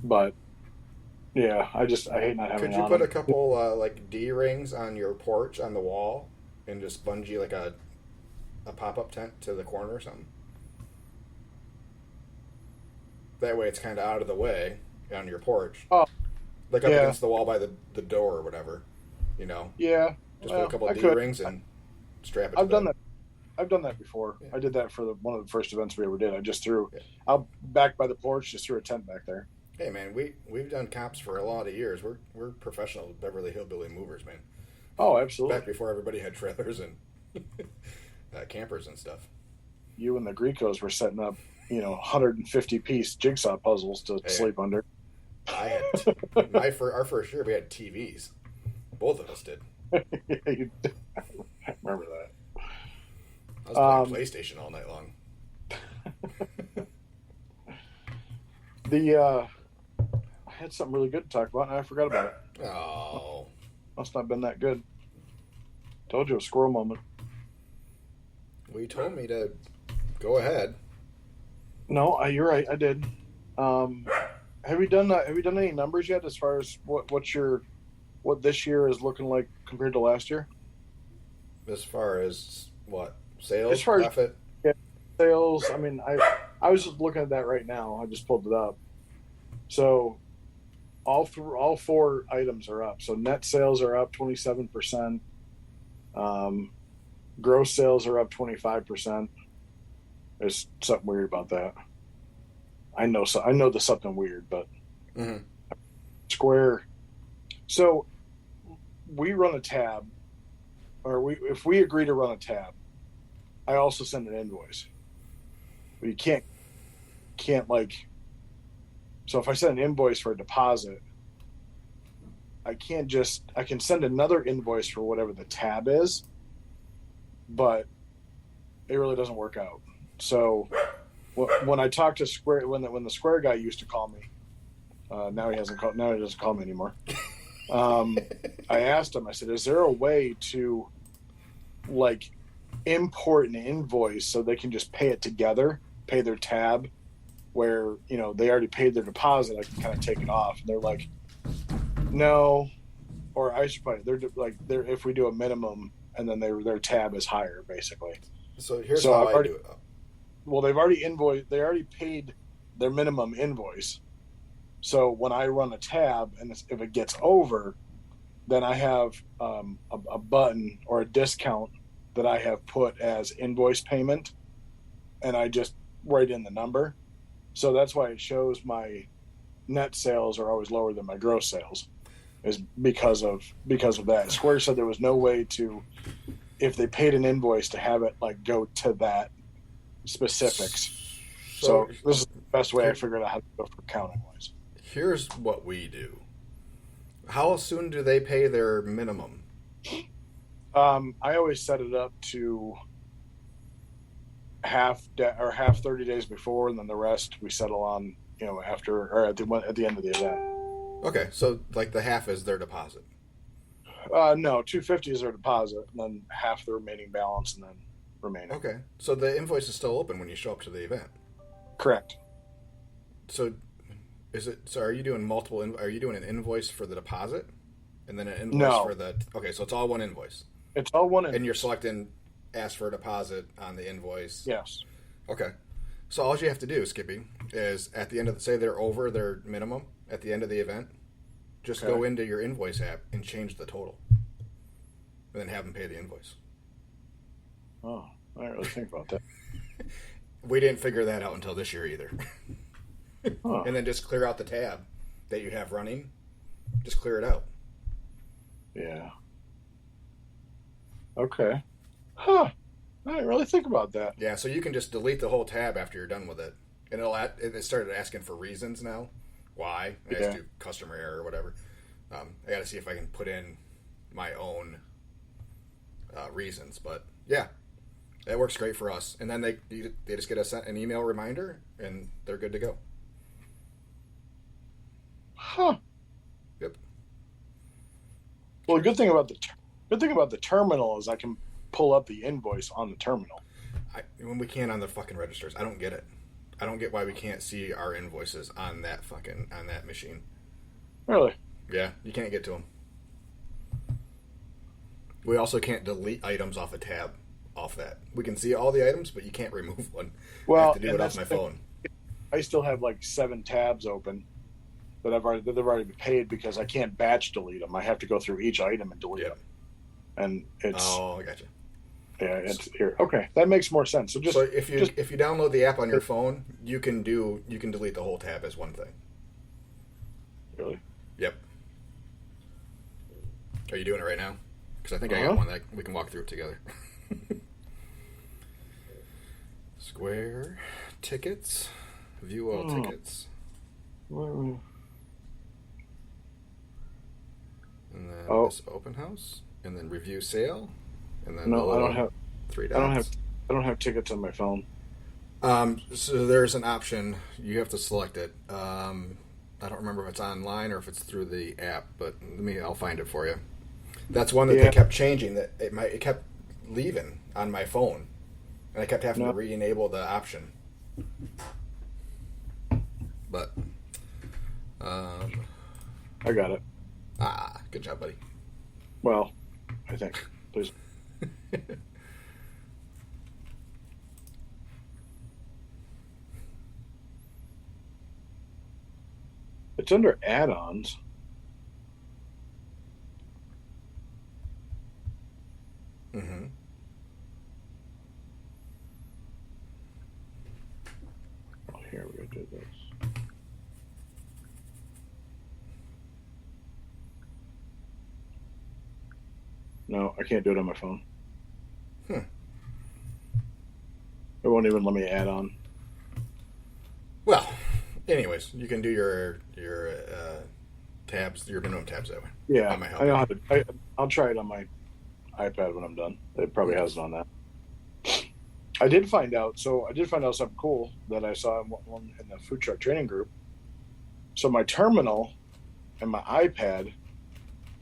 But yeah, I hate not having. Could you put a couple D rings on your porch on the wall and just bungee like a pop-up tent to the corner or something? That way it's kind of out of the way on your porch. Oh, like up against the wall by the door or whatever, Yeah. Just put a couple of D rings and strap it. I've done that. I've done that before. Yeah. I did that for one of the first events we ever did. I just threw out back by the porch, just threw a tent back there. Hey man, we've done comps for a lot of years. We're professional Beverly Hillbilly movers, man. Oh, absolutely. Back before everybody had trailers and campers and stuff. You and the Gricos were setting up, 150-piece jigsaw puzzles to sleep under. I had our first year we had TVs. Both of us did. I remember that. I was playing PlayStation all night long. I had something really good to talk about, and I forgot about it. Oh. Must not have been that good. Told you a squirrel moment. Well, you told me to go ahead. No, you're right. I did. Have you done any numbers yet as far as what this year is looking like compared to last year? As far as what? Sales? As far profit? As sales, I mean, I was just looking at that right now. I just pulled it up. So all four items are up. So net sales are up 27%. Gross sales are up 25%. There's something weird about that. I know there's something weird, but Square. So we run a tab, if we agree to run a tab, I also send an invoice. But you can't so if I send an invoice for a deposit, I can send another invoice for whatever the tab is, but it really doesn't work out. So when I talked to Square, when the Square guy used to call me, now he doesn't call me anymore. I asked him, I said, is there a way to import an invoice so they can just pay it together, pay their tab, where they already paid their deposit, I can kind of take it off? And they're like, no, or I should put it, they're if we do a minimum and then their tab is higher, basically. So here's how I do it. Well, they already paid their minimum invoice. So when I run a tab and if it gets over, then I have a button or a discount that I have put as invoice payment, and I just write in the number. So that's why it shows my net sales are always lower than my gross sales, is because of that. Square said there was no way to, if they paid an invoice, to have it go to that specifics. So this is the best way I figured out how to go for accounting wise. Here's what we do. How soon do they pay their minimum? I always set it up to half 30 days before, and then the rest we settle on, after or at the end of the event. Okay, so the half is their deposit. No, $250 is their deposit, and then half the remaining balance, and then remaining. Okay, so the invoice is still open when you show up to the event. Correct. So, are you doing multiple? Are you doing an invoice for the deposit, and then an invoice for the? Okay, so it's all one invoice. It's all one invoice. And you're selecting ask for a deposit on the invoice. Yes. Okay. So all you have to do, Skippy, is at the end of the, say they're over their minimum at the end of the event, just Okay. go into your invoice app and change the total, and then have them pay the invoice. Oh, I didn't really think about that. We didn't figure that out until this year either. Huh. And then just clear out the tab that you have running. Just clear it out. Yeah. Okay. Huh. I didn't really think about that. Yeah, so you can just delete the whole tab after you're done with it. And it started asking for reasons now. Why? I Yeah. just do customer error or whatever. I got to see if I can put in my own reasons. But yeah, that works great for us. And then they just get an email reminder, and they're good to go. Huh. Yep. Well, the good thing about the terminal is I can pull up the invoice on the terminal. When we can't on the fucking registers, I don't get it. I don't get why we can't see our invoices on that machine. Really? Yeah, you can't get to them. We also can't delete items off a tab off that. We can see all the items, but you can't remove one. I have to do it off my phone. I still have like 7 tabs open that they've already been paid because I can't batch delete them. I have to go through each item and delete them. And it's I gotcha. yeah, it's here. Okay, that makes more sense. So if you download the app on your phone, you can delete the whole tab as one thing. Really? Yep. Are you doing it right now? Because I think I got one that we can walk through it together. Square tickets, view all tickets, Mm. and then this open house, and then review sale, and then No, I don't have 3 dots. I don't have tickets on my phone. So there's an option. You have to select it. I don't remember if it's online or if it's through the app, but I'll find it for you. That's one that they kept changing. That it kept leaving on my phone, and I kept having to re-enable the option. But I got it. Good job, buddy. Well, I think. Please. It's under add-ons. Mm-hmm. Oh, here we're gonna do this. No, I can't do it on my phone. Hmm. It won't even let me add on. Well, anyways, you can do your tabs, your minimum tabs that way. Yeah, On my I know how to. I'll try it on my iPad when I'm done. It probably has it on that. I did find out something cool that I saw in the food truck training group. So my terminal and my iPad,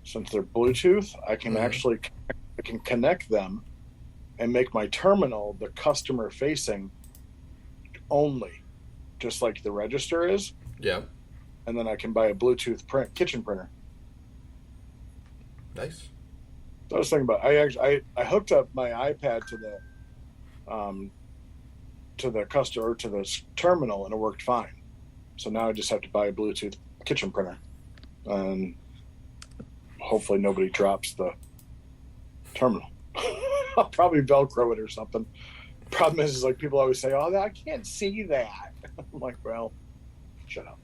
since they're Bluetooth, I can actually connect them and make my terminal the customer facing only, just like the register is. Yeah. And then I can buy a Bluetooth kitchen printer. Nice. So I was thinking about. I hooked up my iPad to the customer, to the terminal, and it worked fine. So now I just have to buy a Bluetooth kitchen printer, and hopefully nobody drops the terminal. I'll probably Velcro it or something. Problem is like people always say, "Oh, I can't see that." I'm like, well, shut up.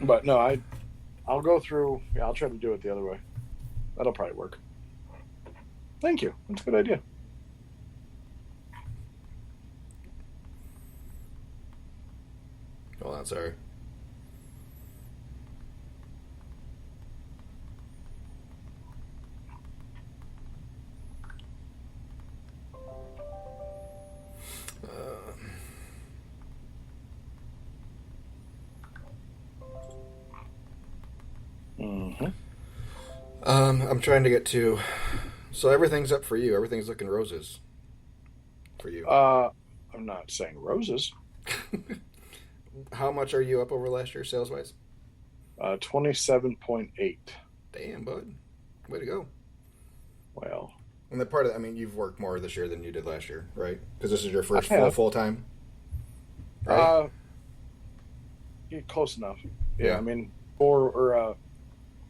But no, I'll go through. Yeah, I'll try to do it the other way. That'll probably work. Thank you. That's a good idea. Hold on, sorry. Mm-hmm. I'm trying to get to. So everything's up for you. Everything's looking roses for you. I'm not saying roses. How much are you up over last year, sales wise? 27.8. Damn, bud. Way to go. Well, And the part of, I mean, you've worked more this year than you did last year, right? Because this is your first I have. full time, right? Yeah, close enough. Yeah, Yeah. I mean,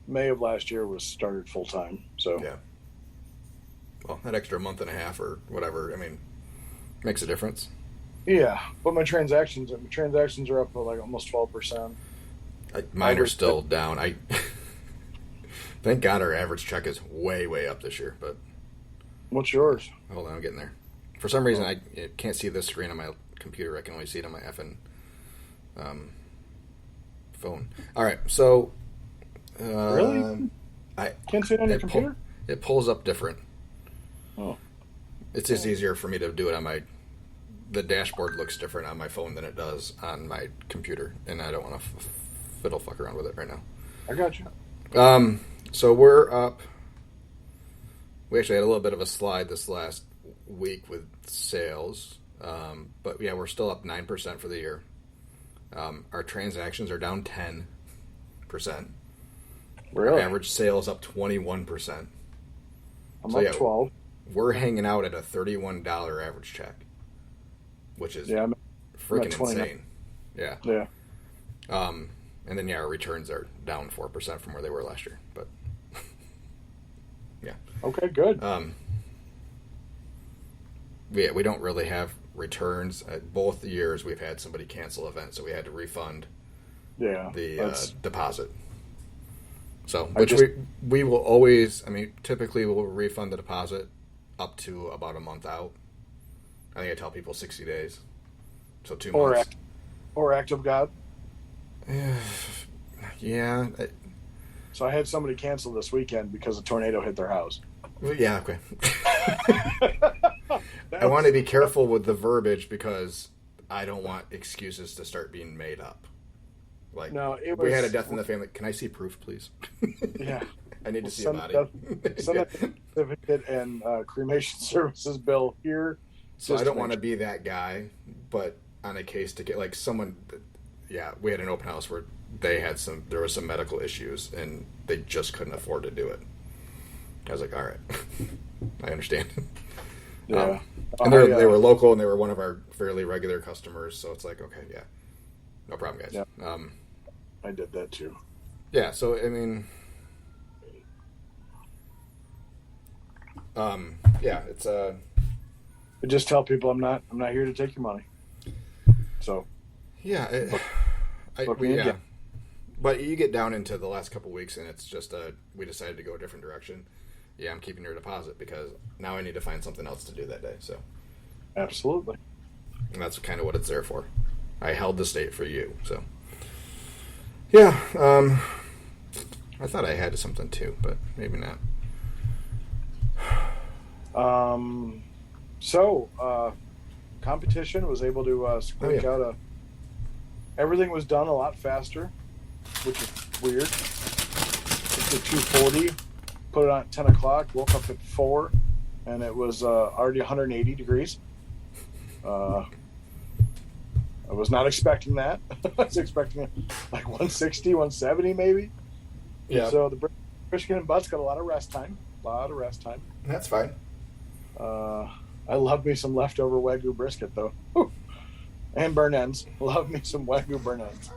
May of last year was started full time. So Yeah. Well, that extra month and a half or whatever, I mean, makes a difference. yeah, but my transactions are up by like almost 12%. Mine are still down. I thank God our average check is way, way up this year. But What's yours? hold on, I'm getting there. For some reason, I can't see this screen on my computer. I can only see it on my effing phone. All right, so Really? I Can't see it on your computer? It pulls up different. Oh, It's just easier for me to do it on my. The dashboard looks different on my phone than it does on my computer, and I don't want to fiddle fuck around with it right now. I got you. So we're up. We actually had a little bit of a slide this last week with sales, but yeah, we're still up 9% for the year. Our transactions are down 10%. Really? Average sales up 21%. I'm So, up yeah, 12. We're hanging out at a $31 average check, which is Yeah, I'm freaking at 29. insane. Yeah. Yeah. And then, yeah, our returns are down 4% from where they were last year. But, yeah. Okay, good. Yeah, we don't really have returns. Both years we've had somebody cancel events, so we had to refund Yeah. the deposit. So, I which just- we will always, I mean, typically we'll refund the deposit up to about a month out. I think I tell people 60 days. So 2 months. Or act of God. Yeah. So I had somebody cancel this weekend because a tornado hit their house. Yeah, okay. I want to be careful with the verbiage because I don't want excuses to start being made up. Like, No, it we had a was- death in the family. Can I see proof, please? Yeah. I need to see a Send body. Send a certificate and cremation services bill here. So I Just don't to want to make be that guy, but on a case to get like someone, yeah, we had an open house where there was some medical issues and they just couldn't afford to do it. I was like, all right, I understand. Yeah. And they were local and they were one of our fairly regular customers, so it's like, okay, yeah, no problem, guys. Yeah. I did that too. Yeah, so I mean, yeah, it's I just tell people I'm not here to take your money. So yeah, Look me yeah. again. But you get down into the last couple weeks, and it's just we decided to go a different direction. Yeah, I'm keeping your deposit because now I need to find something else to do that day. So, absolutely. and that's kind of what it's there for. I held the state for you. So, yeah. I thought I had something too, but maybe not. Competition was able to squeak out everything was done a lot faster, which is weird. It's at 2:40, put it on at 10 o'clock, woke up at 4, and it was already 180 degrees. I was not expecting that. I was expecting like 160, 170 maybe. Yeah. So the Michigan and Butts got a lot of rest time. That's fine. I love me some leftover Wagyu brisket though. Whew. And burn ends. Love me some Wagyu burn ends.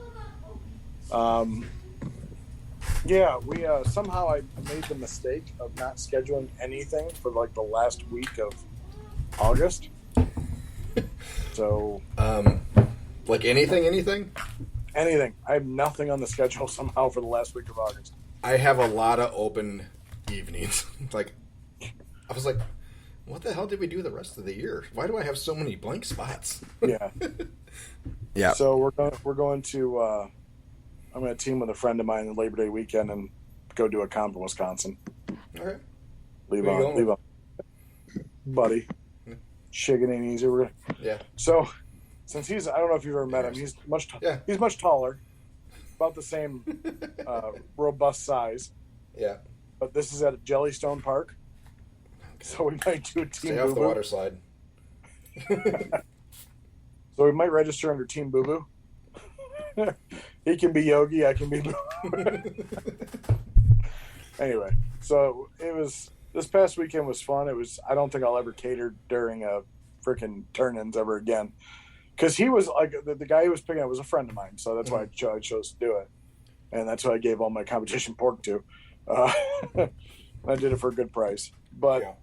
Yeah, we somehow I made the mistake of not scheduling anything for like the last week of August. So Like anything? anything. I have nothing on the schedule somehow for the last week of August. I have a lot of open evenings. Like, I was like, what the hell did we do the rest of the year? Why do I have so many blank spots? Yeah. Yeah. So we're going to I'm going to team with a friend of mine on Labor Day weekend and go do a comp in Wisconsin. Okay. Leave Where you on, going? buddy. Chicken ain't easy. We're gonna. Yeah. So, since I don't know if you've ever met him. He's much taller, about the same robust size. Yeah. But this is at Jellystone Park, so we might do a team. Stay off the water slide. So we might register under Team Boo Boo. He can be Yogi, I can be Boo. Anyway, so it was this past weekend was fun. I don't think I'll ever cater during a freaking turn-ins ever again. Because he was like, the guy he was picking up was a friend of mine. So that's why I chose to do it. And that's who I gave all my competition pork to. I did it for a good price. But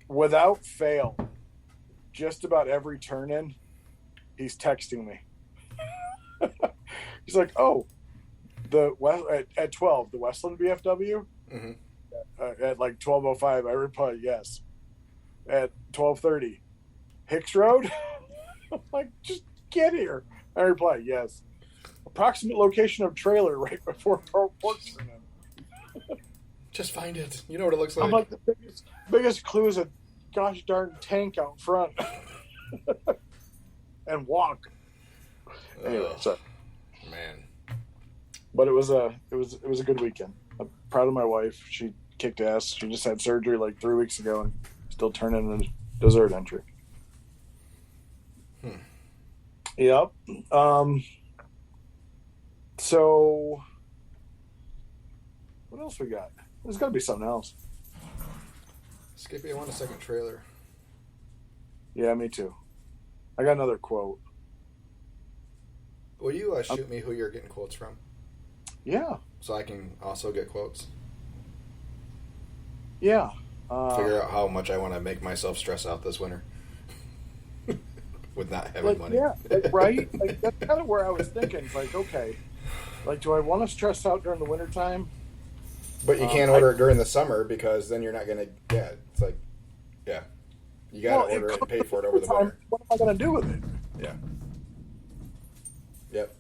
without fail, just about every turn-in, he's texting me. He's like, "Oh, at 12, the Westland BFW." Mm-hmm. At like 12:05, I reply yes. At 12:30, Hicks Road. I'm like, just get here. I reply yes. Approximate location of trailer right before pork turn-in. Just find it. You know what it looks like. I'm like, the biggest clue is a gosh darn tank out front. And walk. Anyway, so man. But it was a good weekend. I'm proud of my wife. She kicked ass. She just had surgery like 3 weeks ago and still turning in a dessert entry. Yep. So what else we got? There's got to be something else. Skippy, I want a second trailer. Yeah, me too. I got another quote. Will you shoot me who you're getting quotes from? Yeah. So I can also get quotes? Yeah. Figure out how much I want to make myself stress out this winter. With not having money. Yeah, right? Like, that's kind of where I was thinking. It's like, okay, like, do I want to stress out during the wintertime? But you can't order it during the summer because then you're not going to, it's like, you got to order it and pay for it over the winter. What am I going to do with it? Yeah. Yep.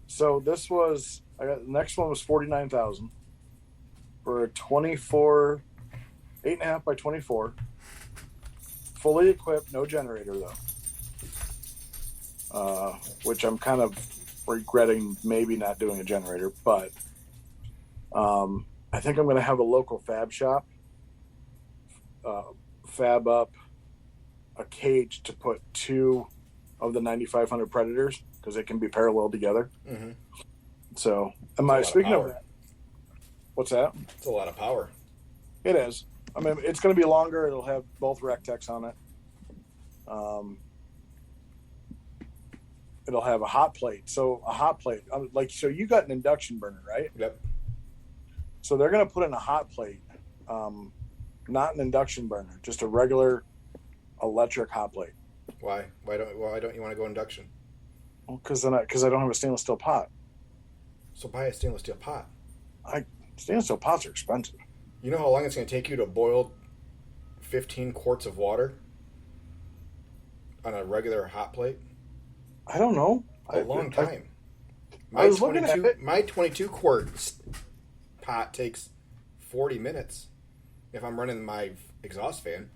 So this was, the next one was 49,000 for a 24, 8.5 by 24, fully equipped, no generator though. Which I'm kind of regretting maybe not doing a generator, but I think I'm going to have a local fab shop fab up a cage to put 2 of the 9,500 Predators because they can be parallel together. Mm-hmm. So, speaking of that? What's that? It's a lot of power. It is. I mean, it's going to be longer. It'll have both Rectex on it. It'll have a hot plate. So a hot plate, so you got an induction burner, right? Yep. So they're going to put in a hot plate, not an induction burner, just a regular electric hot plate. Why? Why don't you want to go induction? Well, because I don't have a stainless steel pot. So buy a stainless steel pot. Stainless steel pots are expensive. You know how long it's going to take you to boil 15 quarts of water on a regular hot plate? I don't know. A long time. I was looking at it. My 22 quart pot takes 40 minutes if I'm running my exhaust fan.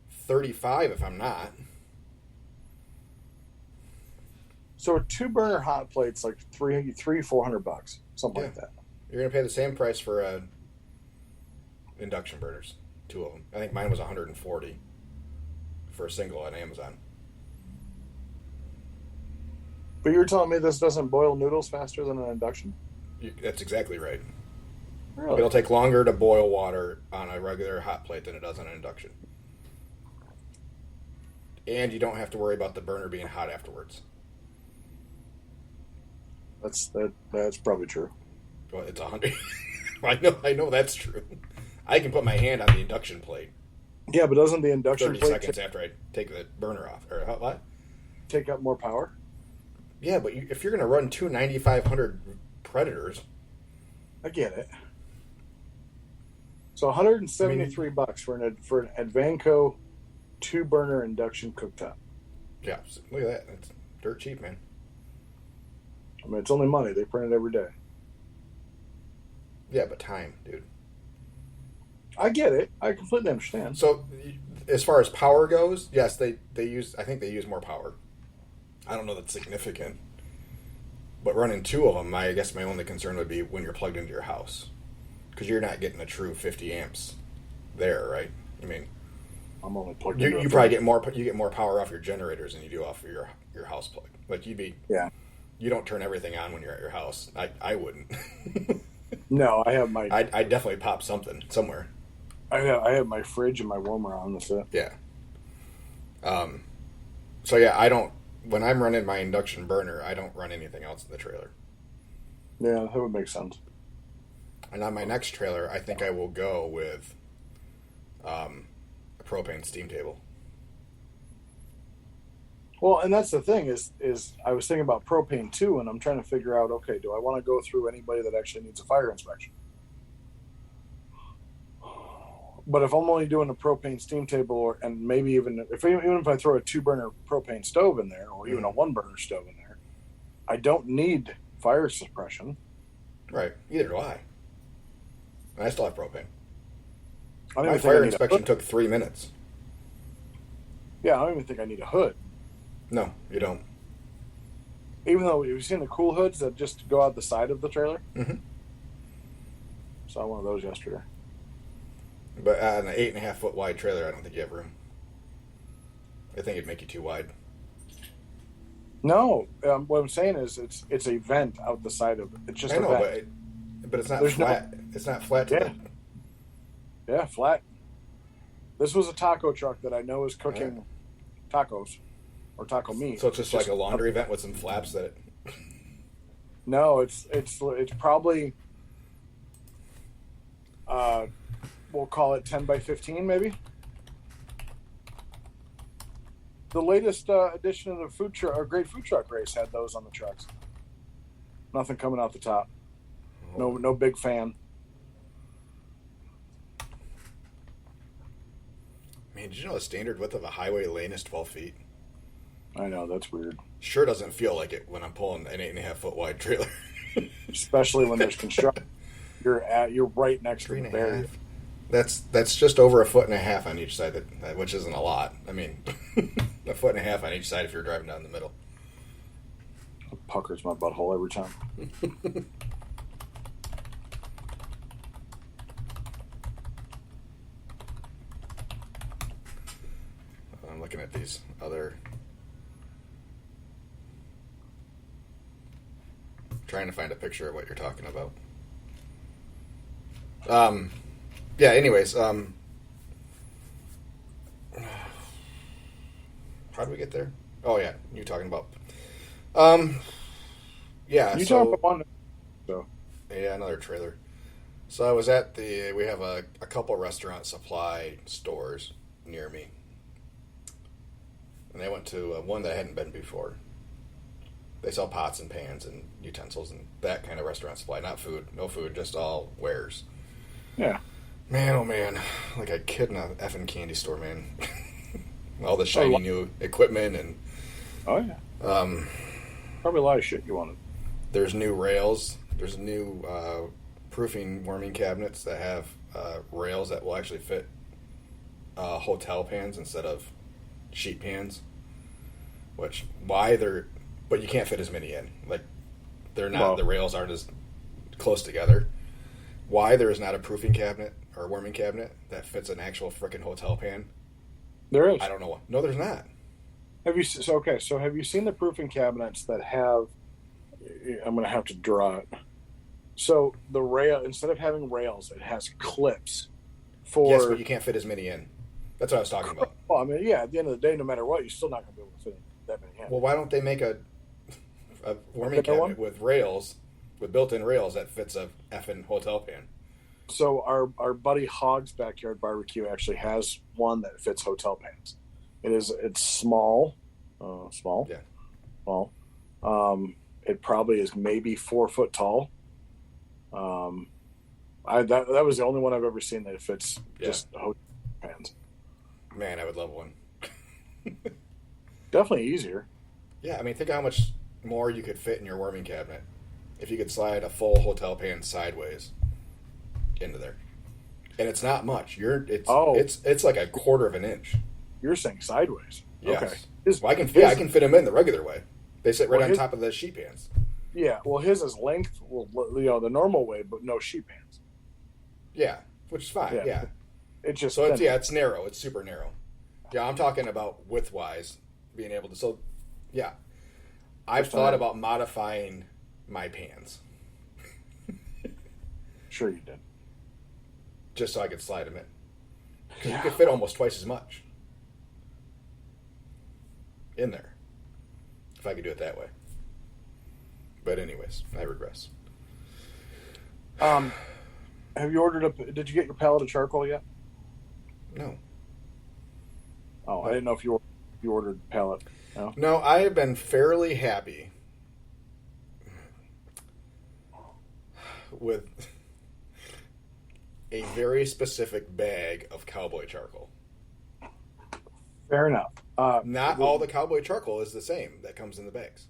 35 if I'm not. So a 2-burner hot plate's like $400, something like that. You're gonna pay the same price for induction burners, 2 of them. I think mine was 140 for a single on Amazon. But you're telling me this doesn't boil noodles faster than an induction? That's exactly right. Really? It'll take longer to boil water on a regular hot plate than it does on an induction. And you don't have to worry about the burner being hot afterwards. That's probably true. Well, it's 100. I know that's true. I can put my hand on the induction plate. Yeah, but doesn't the induction 30 plate seconds after I take the burner off, or what? Take up more power? Yeah, but if you're going to run 2 9,500 Predators, I get it. So $173 for an Advanco 2-burner induction cooktop. Yeah, look at that. That's dirt cheap, man. I mean, it's only money. They print it every day. Yeah, but time, dude. I get it. I completely understand. So, as far as power goes, yes, they use. I think they use more power. I don't know that's significant, but running 2 of them, I guess my only concern would be when you're plugged into your house, because you're not getting a true 50 amps there, right? I mean, I'm only plugged. You probably get more. You get more power off your generators than you do off of your house plug. Like you don't turn everything on when you're at your house. I wouldn't. No, I have my I'd definitely pop something somewhere. I have my fridge and my warmer on. That's it. Yeah. So yeah, I don't. When I'm running my induction burner, I don't run anything else in the trailer. Yeah, that would make sense. And on my next trailer, I think I will go with a propane steam table. Well, and that's the thing is I was thinking about propane too, and I'm trying to figure out, okay, do I want to go through anybody that actually needs a fire inspection? But if I'm only doing a propane steam table, and maybe even if I throw a 2-burner propane stove in there, or even a 1-burner stove in there, I don't need fire suppression. Right. Either do I. And I still have propane. I don't My even think I fire need a inspection hood. took 3 minutes. Yeah, I don't even think I need a hood. No, you don't. Even though you've seen the cool hoods that just go out the side of the trailer. Mm-hmm. Saw one of those yesterday. But on an 8.5 foot wide trailer, I don't think you have room. I think it'd make you too wide. No, what I'm saying is it's a vent out the side of it. It's just I a know, vent. but it's not There's no- flat. It's not flat to Yeah. the. Yeah, flat. This was a taco truck that I know is cooking tacos or taco meat. So it's just like a laundry vent with some flaps that. No, it's probably we'll call it 10 by 15 maybe. The latest edition of the food truck or Great Food Truck Race had those on the trucks. Nothing coming out the top. No big fan. Man, did you know the standard width of a highway lane is 12 feet? I know, that's weird. Sure doesn't feel like it when I'm pulling an 8.5 foot wide trailer. Especially when there's construction. You're right next to the barrier. That's just over 1.5 feet on each side, which isn't a lot. I mean, 1.5 feet on each side if you're driving down the middle. It puckers my butthole every time. I'm looking at these other. Trying to find a picture of what you're talking about. Yeah, anyways, how did we get there? Oh yeah, you talking about yeah, You so talk about one. So yeah, another trailer. So I was at we have a couple restaurant supply stores near me. And I went to one that I hadn't been before. They sell pots and pans and utensils and that kind of restaurant supply. Not food, no food, just all wares. yeah. Man, oh man, like a kid in a effing candy store, man. All the shiny new equipment and Oh yeah. Probably a lot of shit you wanted. there's new rails. There's new proofing warming cabinets that have rails that will actually fit hotel pans instead of sheet pans. But you can't fit as many in. Like they're not. Well, the rails aren't as close together. Why there is not a proofing cabinet or warming cabinet that fits an actual frickin' hotel pan? there is. I don't know why. No, there's not. Have you so have you seen the proofing cabinets that have? I'm going to have to draw it. So the rail, instead of having rails, it has clips for. Yes, but you can't fit as many in. That's what I was talking about. Well, I mean, yeah. At the end of the day, no matter what, you're still not going to be able to fit that many in. Well, why don't they make a warming Bigger cabinet one? with rails, with built-in rails that fits a effing hotel pan? So our buddy Hogg's Backyard Barbecue actually has one that fits hotel pans. It's small, small, Yeah. small. It probably is maybe 4 foot tall. That was the only one I've ever seen that fits just hotel pans. Man, I would love one. Definitely easier. Yeah, I mean, think how much more you could fit in your warming cabinet if you could slide a full hotel pan sideways into there. And it's not much. It's like a quarter of an inch. You're saying sideways. Yes. Okay. Well, I can fit them in the regular way. They sit right Well, on top of the sheet pans. Yeah. Well, his is length. Well, the normal way, but no sheet pans. Yeah, which is fine. Yeah. It's just So thin. it's narrow. It's super narrow. Yeah, I'm talking about width wise, being able to. So, yeah, I've thought about modifying my pans. Sure you did. just so I could slide them in. Because Yeah. you could fit almost twice as much in there if I could do it that way. But anyways, I regress. Have you ordered did you get your pallet of charcoal yet? No. Oh, I didn't know if you ordered pallet. No? No, I have been fairly happy with a very specific bag of cowboy charcoal. Fair enough. Not all the cowboy charcoal is the same that comes in the bags.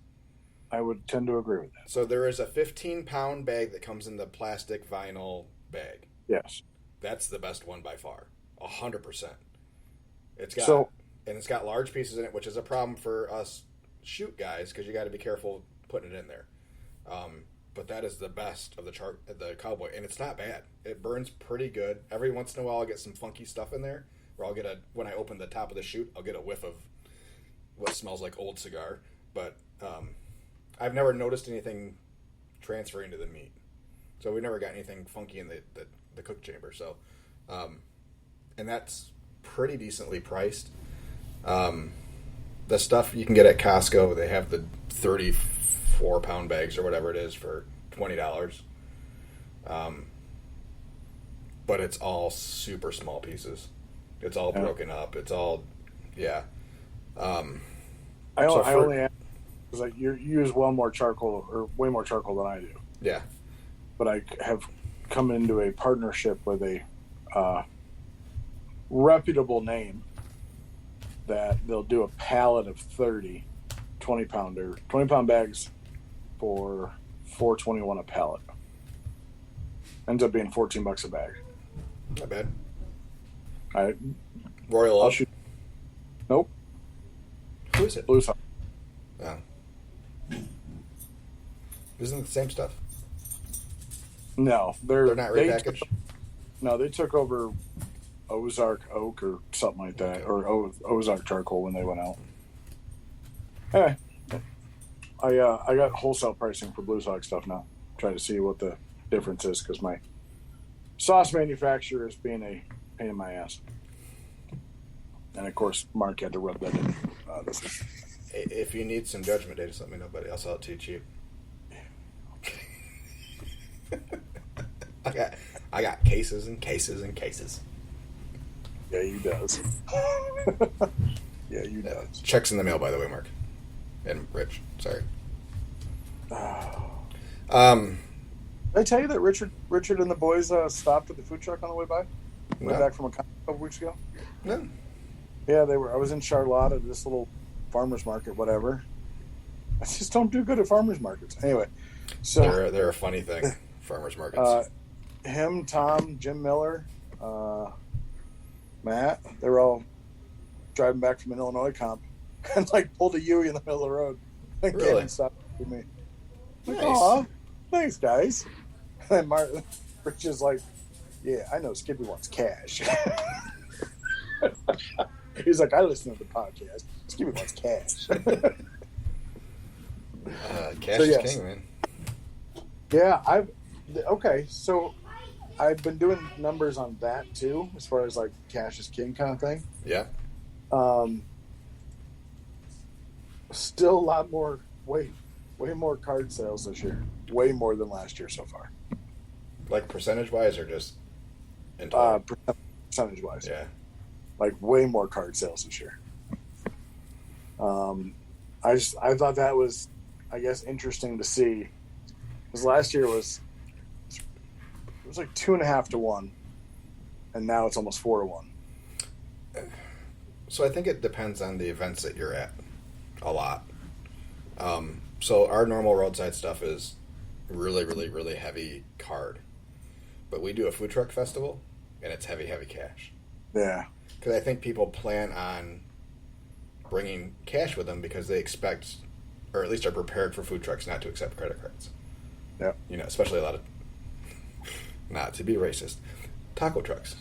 I would tend to agree with that. So there is a 15-pound bag that comes in the plastic vinyl bag. Yes. That's the best one by far. 100%. It's got So- and it's got large pieces in it, which is a problem for us shoot guys because you got to be careful putting it in there. But that is the best of the cowboy, and it's not bad. It burns pretty good. Every once in a while, I'll get some funky stuff in there, or when I open the top of the chute, I'll get a whiff of what smells like old cigar. But I've never noticed anything transferring to the meat, so we never got anything funky in the cook chamber. So, and that's pretty decently priced. The stuff you can get at Costco, they have the 34-pound bags or whatever it is for $20. But it's all super small pieces. It's all broken up. It's all, yeah. I only ask because you use way more charcoal than I do. Yeah. But I have come into a partnership with a reputable name that they'll do a pallet of 30 20-pound bags for $4.21 a pallet. Ends up being $14 a bag. Not bad. I Royal I'll Oak. shoot. Nope. Who is it? Blue Sox. Oh. Isn't it the same stuff? No, They're not they repackaged? they took over Ozark Oak or something like that, Okay. or Ozark Charcoal when they went out. Anyway, I got wholesale pricing for Blue Sox stuff now. Trying to see what the difference is because my sauce manufacturer is being a pain in my ass, and of course Mark had to rub that in. If you need some judgment data, just let me know, buddy. I'll sell it to you cheap. I got cases and cases and cases. Yeah, you does. Yeah, you does. Checks in the mail, by the way, Mark. And Rich. Sorry. Did I tell you that Richard and the boys stopped at the food truck on the way by? Way No. back from a couple weeks ago? No. Yeah, they were. I was in Charlotte at this little farmer's market, whatever. I just don't do good at farmer's markets. Anyway, so They're a funny thing. Farmers markets. him, Tom, Jim Miller, Matt, they were all driving back from an Illinois comp and like pulled a Yui in the middle of the road and came Really? and stopped with me. Like, Nice. aw, thanks, guys. And Rich is like, yeah, I know Skippy wants cash. He's like, I listen to the podcast. Skippy wants cash. Cash so, is yes. king, man. Yeah, so I've been doing numbers on that too, as far as like cash is king kind of thing. Yeah. Still a lot more, way more card sales this year, way more than last year so far. Like percentage-wise or just in total? Percentage wise, Yeah. like way more card sales this year. I thought that was, I guess, interesting to see, because last year it was like 2.5 to 1, and now it's almost 4 to 1. So I think it depends on the events that you're at a lot. So our normal roadside stuff is really, really, really heavy card. But we do a food truck festival, and it's heavy, heavy cash. Yeah. Because I think people plan on bringing cash with them because they expect, or at least are prepared for food trucks not to accept credit cards. Yeah. You know, especially a lot of, not to be racist, taco trucks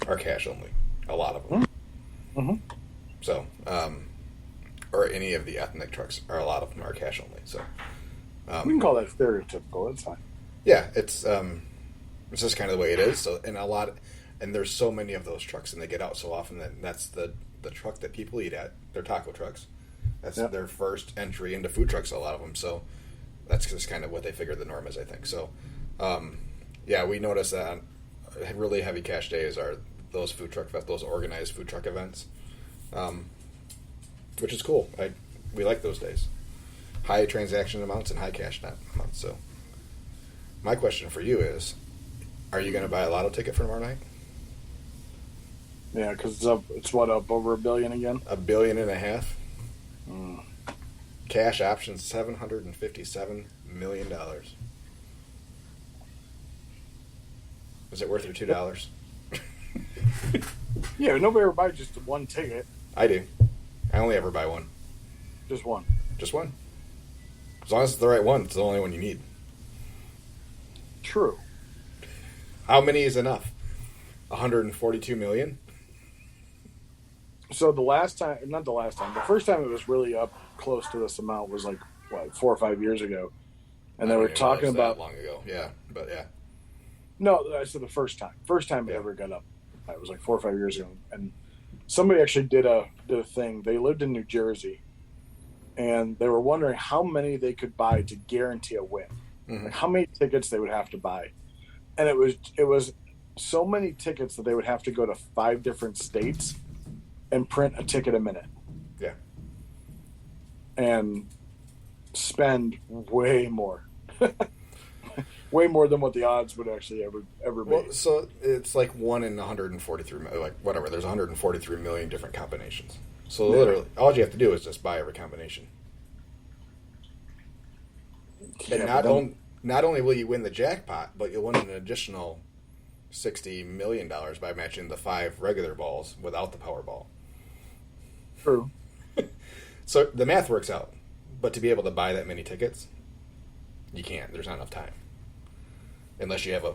are cash only. A lot of them. Mm-hmm. So, or any of the ethnic trucks, a lot of them are cash only. So, You can call that stereotypical. It's fine. yeah, it's It's just kind of the way it is. So, and there's so many of those trucks, and they get out so often that that's the truck that people eat at. They're taco trucks. That's their first entry into food trucks. A lot of them. So that's just kind of what they figure the norm is, I think. So, yeah, we notice that really heavy cash days are those those organized food truck events, which is cool. We like those days. High transaction amounts and high cash amounts. So, my question for you is, are you going to buy a lotto ticket for tomorrow night? Yeah, because it's up over $1 billion again? $1.5 billion. Cash options, $757 million. Is it worth your $2? Yeah, but nobody ever buys just one ticket. I do. I only ever buy one. Just one. Just one. As long as it's the right one, it's the only one you need. True. How many is enough? 142 million? So the first time it was really up close to this amount was like, 4 or 5 years ago. And they were talking about... That long ago, yeah, but yeah. No, I said the first time. First time it ever got up. It was like 4 or 5 years ago. And somebody actually did a thing. They lived in New Jersey. And they were wondering how many they could buy to guarantee a win. Mm-hmm. Like how many tickets they would have to buy. And it was so many tickets that they would have to go to 5 different states and print a ticket a minute. Yeah. And spend way more. Way more than what the odds would actually ever be. Well, so it's like 1 in 143, like whatever. There's 143 million different combinations. So literally, all you have to do is just buy every combination. And not only will you win the jackpot, but you'll win an additional $60 million by matching the 5 regular balls without the Powerball. True. So the math works out. But to be able to buy that many tickets, you can't. There's not enough time. Unless you have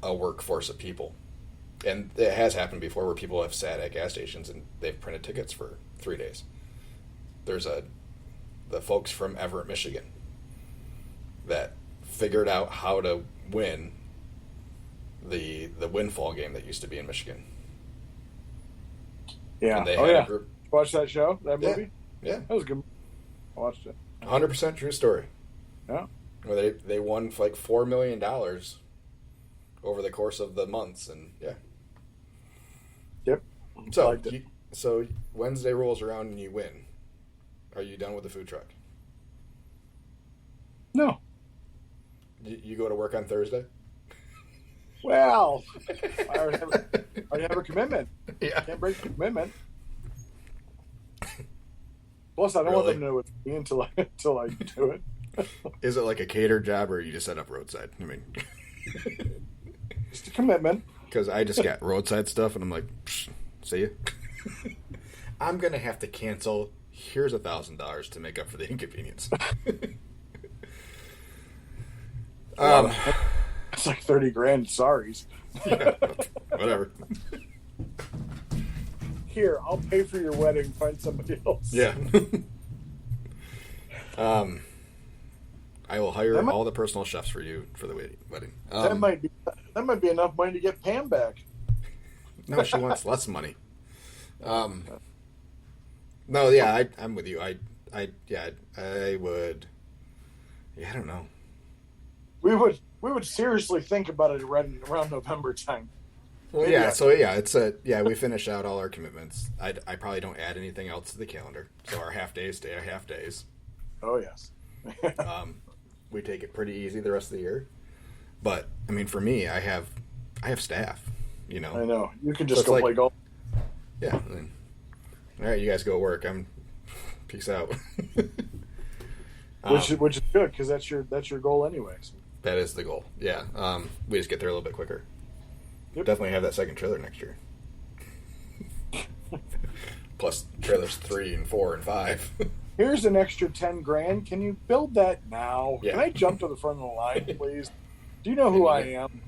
a workforce of people. And it has happened before where people have sat at gas stations and they've printed tickets for 3 days. There's the folks from Everett, Michigan that figured out how to win the windfall game that used to be in Michigan. Yeah. And they had a group. Watch that show? That movie? Yeah. That was good. I watched it. 100% true story. Yeah. Where they won like $4 million over the course of the months, and yeah. Yep. So Wednesday rolls around and you win. Are you done with the food truck? No. You go to work on Thursday? Well, I already have a commitment. Yeah. Can't break the commitment. Plus, I don't want them to know it's me until I do it. Is it like a catered job, or you just set up roadside? I mean, just a commitment. Because I just got roadside stuff, and I'm like, see you. I'm gonna have to cancel. Here's $1,000 to make up for the inconvenience. It's like 30 grand. Sorries. Yeah, whatever. Here, I'll pay for your wedding. Find somebody else. Yeah. I will hire all the personal chefs for you for the wedding. That might be enough money to get Pam back. No, she wants less money. No, yeah, I'm with you. I would. Yeah, I don't know. We would seriously think about it around November time. Well, yeah. So yeah, we finish out all our commitments. I probably don't add anything else to the calendar. So our half days stay our half days. Oh yes. We take it pretty easy the rest of the year. But I mean, for me, I have staff. You know. I know. You can just go play golf. Yeah. All right, you guys go work. Peace out. Which is good because that's your goal anyways. That is the goal. Yeah. We just get there a little bit quicker. Yep. Definitely have that second trailer next year. Plus trailers 3 and 4 and 5. Here's an extra 10 grand. Can you build that now? Yeah. Can I jump to the front of the line, please? Do you know who I am?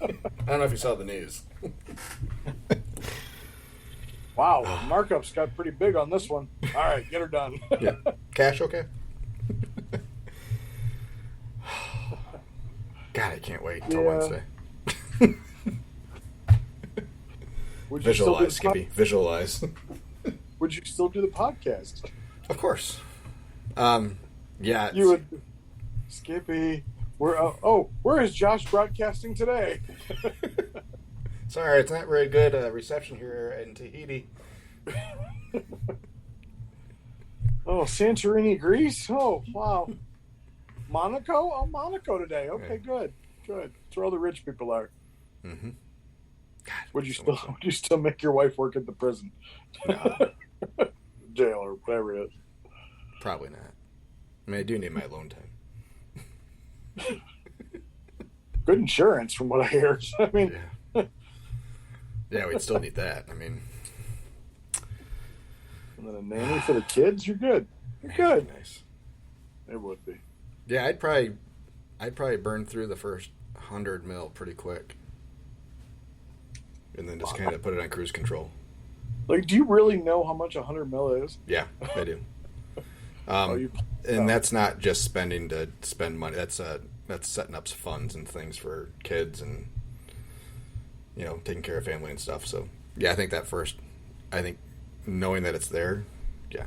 I don't know if you saw the news. Wow, markups got pretty big on this one. All right, get her done. Yeah. Cash okay? God, I can't wait until Wednesday. Would you still do Visualize, the Skippy. Visualize. Would you still do the podcast? Of course. Yeah. You would, Skippy. Where is Josh broadcasting today? Sorry, it's not very good reception here in Tahiti. Oh, Santorini, Greece. Oh, wow. Monaco? Oh, Monaco today. Okay, good. That's where all the rich people are. Mm-hmm. God, Would you still make your wife work at the prison? No, Jail or whatever it is. probably not. I mean, I do need my alone time. Good insurance, from what I hear. I mean, Yeah, we'd still need that. I mean, and then a nanny for the kids. You're good. You're good. Nice. It would be. Yeah, I'd probably burn through the first 100 mil pretty quick, and then just kind of put it on cruise control. Like, do you really know how much 100 mil is? Yeah, I do. And that's not just spending to spend money. That's setting up funds and things for kids and taking care of family and stuff. So yeah, I think knowing that it's there, yeah.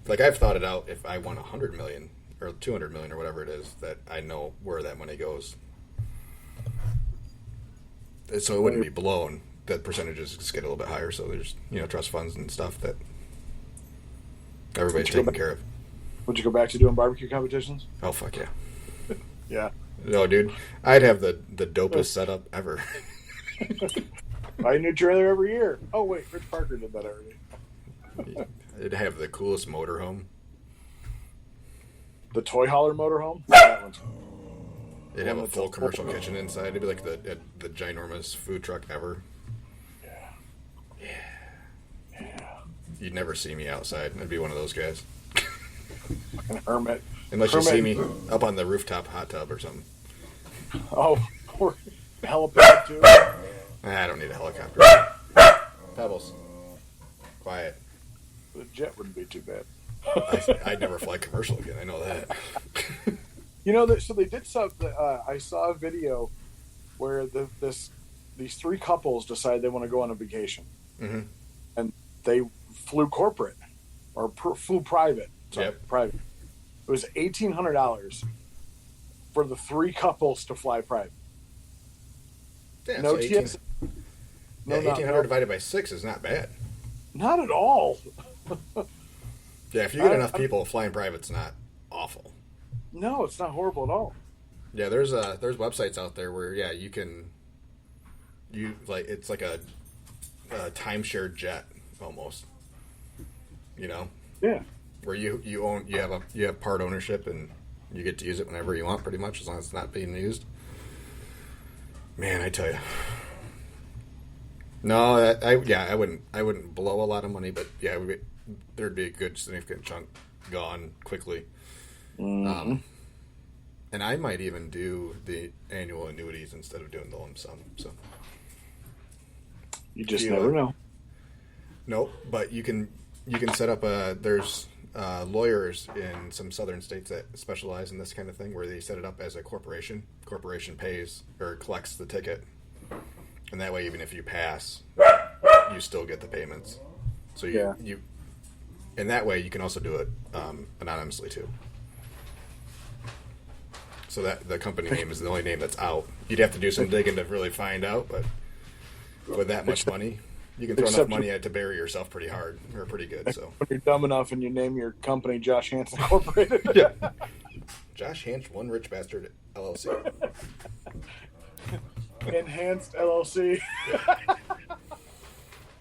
Like I've thought it out. If I want 100 million or 200 million or whatever it is, that I know where that money goes. So it wouldn't be blown. The percentages just get a little bit higher. So there's trust funds and stuff that everybody's taking care of. Would you go back to doing barbecue competitions? Oh fuck yeah. Yeah. No, dude, I'd have the dopest setup ever. Buy a new trailer every year. Oh wait, Rich Parker did that already. It'd have the coolest motorhome. The toy hauler motorhome. That one's It'd have a full commercial kitchen inside. It'd be like the ginormous food truck ever. Yeah. You'd never see me outside. I'd be one of those guys. fucking hermit. Unless you see me up on the rooftop hot tub or something. Oh, or helipad too. I don't need a helicopter. Pebbles. Quiet. The jet wouldn't be too bad. I'd never fly commercial again. I know that. So they did something. I saw a video where these three couples decide they want to go on a vacation, and they flew corporate or flew private. Sorry, private. It was $1,800 for the three couples to fly private. Yeah, No so TS. No, 1,800 divided by 6 is not bad. Not at all. Yeah, if you get enough people, flying private's not awful. No, it's not horrible at all. Yeah, there's websites out there where it's like a timeshare jet almost. Yeah. Where you have part ownership and you get to use it whenever you want, pretty much, as long as it's not being used. Man, I tell you. No, I wouldn't blow a lot of money, but yeah, there'd be a good significant chunk gone quickly. Mm-hmm. And I might even do the annual annuities instead of doing the lump sum. So you just never know. No, but you can set up there's lawyers in some southern states that specialize in this kind of thing, where they set it up as a corporation. Corporation pays or collects the ticket, and that way, even if you pass, you still get the payments. So you and that way you can also do it anonymously too. So that the company name is the only name that's out. You'd have to do some digging to really find out, but with that much money, you can throw enough money at it to bury yourself pretty hard or pretty good. So when you're dumb enough and you name your company Josh Hansen Incorporated. Yeah. Josh Hanch, One Rich Bastard LLC. Enhanced LLC.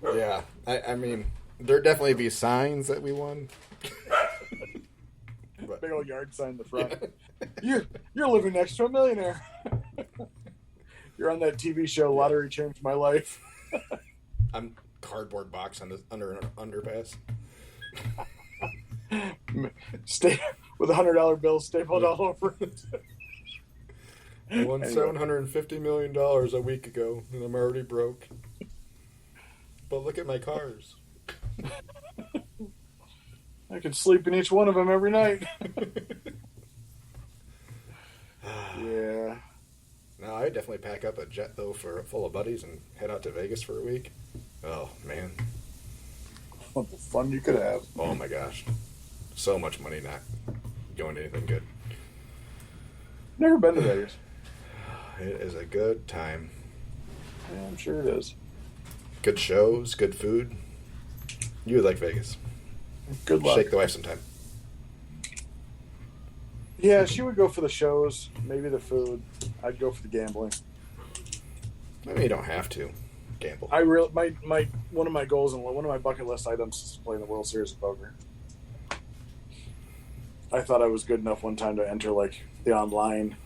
Yeah, I mean, there'd definitely be signs that we won. But, big old yard sign in the front. Yeah. You're living next to a millionaire. You're on that TV show Lottery Changed My Life. I'm cardboard box under an underpass. Stay with $100 bills stapled all over it. I won $750 million a week ago, and I'm already broke. But look at my cars. I could sleep in each one of them every night. Yeah. No, I definitely pack up a jet though full of buddies and head out to Vegas for a week. Oh man, What the fun you could have. oh my gosh, so much money not going to anything good. Never been to Vegas. It is a good time. Yeah, I'm sure it is. Good shows, good food. You would like Vegas. Good luck. Shake the wife sometime. Yeah, she would go for the shows, maybe the food. I'd go for the gambling. I mean, you don't have to gamble. I really my one of my goals and one of my bucket list items is playing the World Series of Poker. I thought I was good enough one time to enter like the online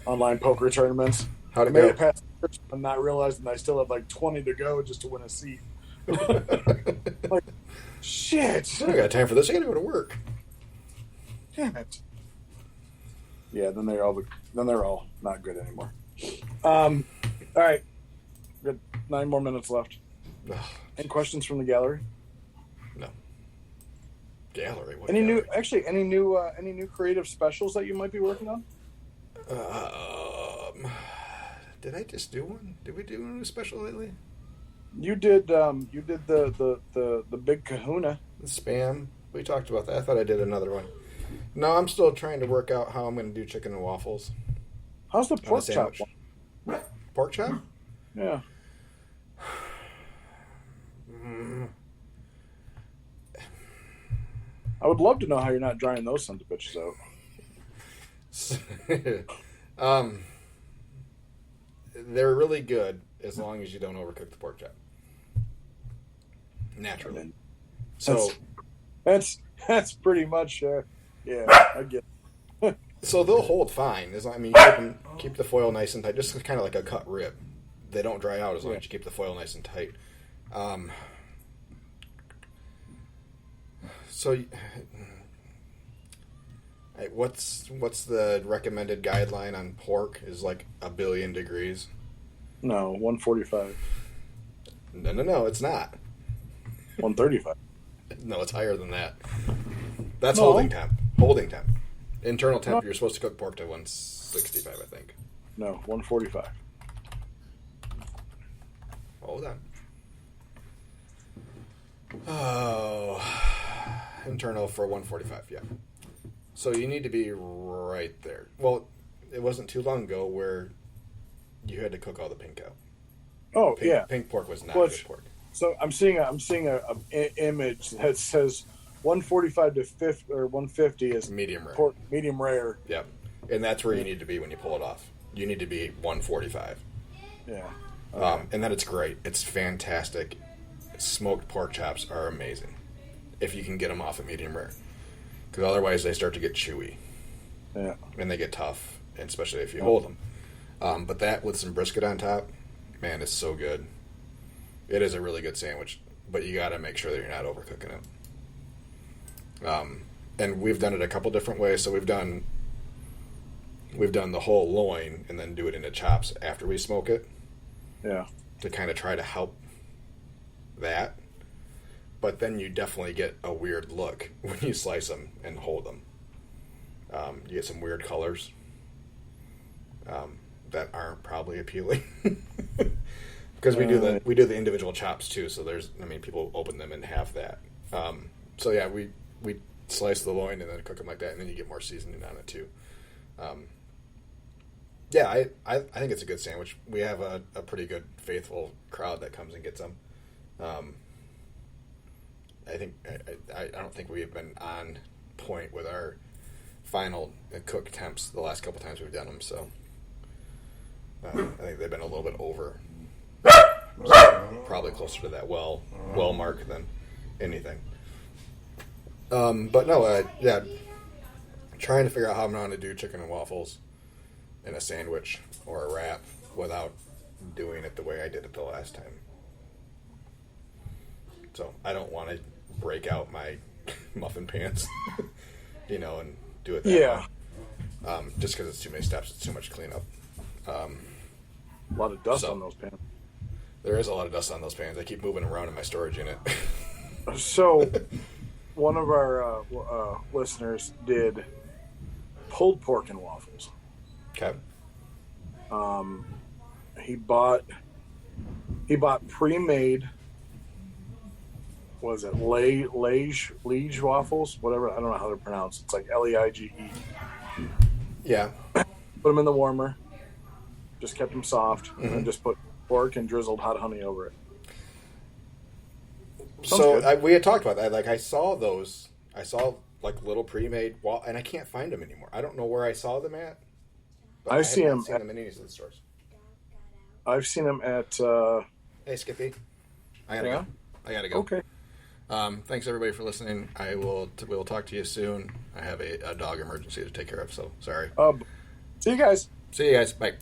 poker tournaments. How'd it Made go? it past the first one, not realizing I still have like 20 to go just to win a seat. Like, shit! I don't got time for this. I gotta go to work. Damn it! Yeah, then they're all not good anymore. All right, we got 9 more minutes left. Ugh, Any questions from the gallery? no. Gallery. What Any gallery? new creative specials that you might be working on? Did I just do one? Did we do a special lately? You did the big Kahuna. The spam. We talked about that. I thought I did another one. No, I'm still trying to work out how I'm going to do chicken and waffles. How's the on a pork chop sandwich. one? Pork chop? Yeah. I would love to know how you're not drying those sons of bitches out. They're really good as long as you don't overcook the pork chop. Naturally. So That's pretty much yeah, I get it. so they'll hold fine. I mean, keep the foil nice and tight, just kind of like a cut rib. They don't dry out as long as you keep the foil nice and tight. So, what's the recommended guideline on pork? Is like 1 billion degrees? No, 145. No, it's not. 135. No, it's higher than that. That's No. holding temp. Holding temp. Internal temp. No. You're supposed to cook pork to 165, I think. No, 145. Hold on. Oh, internal for 145. Yeah. So you need to be right there. Well, it wasn't too long ago where you had to cook all the pink out. Oh, yeah. Pink pork was not Which- good pork. So I'm seeing a image that says 145 to 50 or 150 is Medium rare. pork medium rare. Yep. And that's where you need to be when you pull it off. You need to be 145. Yeah. And then it's great. It's fantastic. Smoked pork chops are amazing if you can get them off at medium rare. Because otherwise they start to get chewy Yeah. and they get tough, and especially if you hold them. But that with some brisket on top, man, it's so good. It is a really good sandwich, but you got to make sure that you're not overcooking it. And we've done it a couple different ways. So we've done the whole loin and then do it into chops after we smoke it Yeah. to kind of try to help that. But then you definitely get a weird look when you slice them and hold them. You get some weird colors that aren't probably appealing. Because we do the individual chops too, so people open them and have that. So yeah, we slice the loin and then cook them like that, and then you get more seasoning on it too. Yeah, I think it's a good sandwich. We have a pretty good faithful crowd that comes and gets them. I don't think we have been on point with our final cook temps the last couple times we've done them. So I think they've been a little bit over. Probably closer to that well mark than anything. But no, yeah, trying to figure out how I'm going to do chicken and waffles in a sandwich or a wrap without doing it the way I did it the last time. So I don't want to break out my muffin pans, and do it that way. Just because it's too many steps, it's too much cleanup. A lot of dust So- on those pans. There is a lot of dust on those pans. I keep moving around in my storage unit. So, one of our listeners did pulled pork and waffles. Okay. He bought pre-made. Was it Liege waffles? Whatever. I don't know how they're pronounced. It's like Leige. Yeah. Put them in the warmer. Just kept them soft, and then just put pork and drizzled hot honey over it. We had talked about that. Like I saw those. I saw like little pre-made and I can't find them anymore. I don't know where I saw them at. But I see them. Seen them in any of the stores. I've seen them at. Hey, Skippy. I gotta go. Okay. Thanks everybody for listening. We'll talk to you soon. I have a dog emergency to take care of, so sorry. See you guys. See you guys. Bye.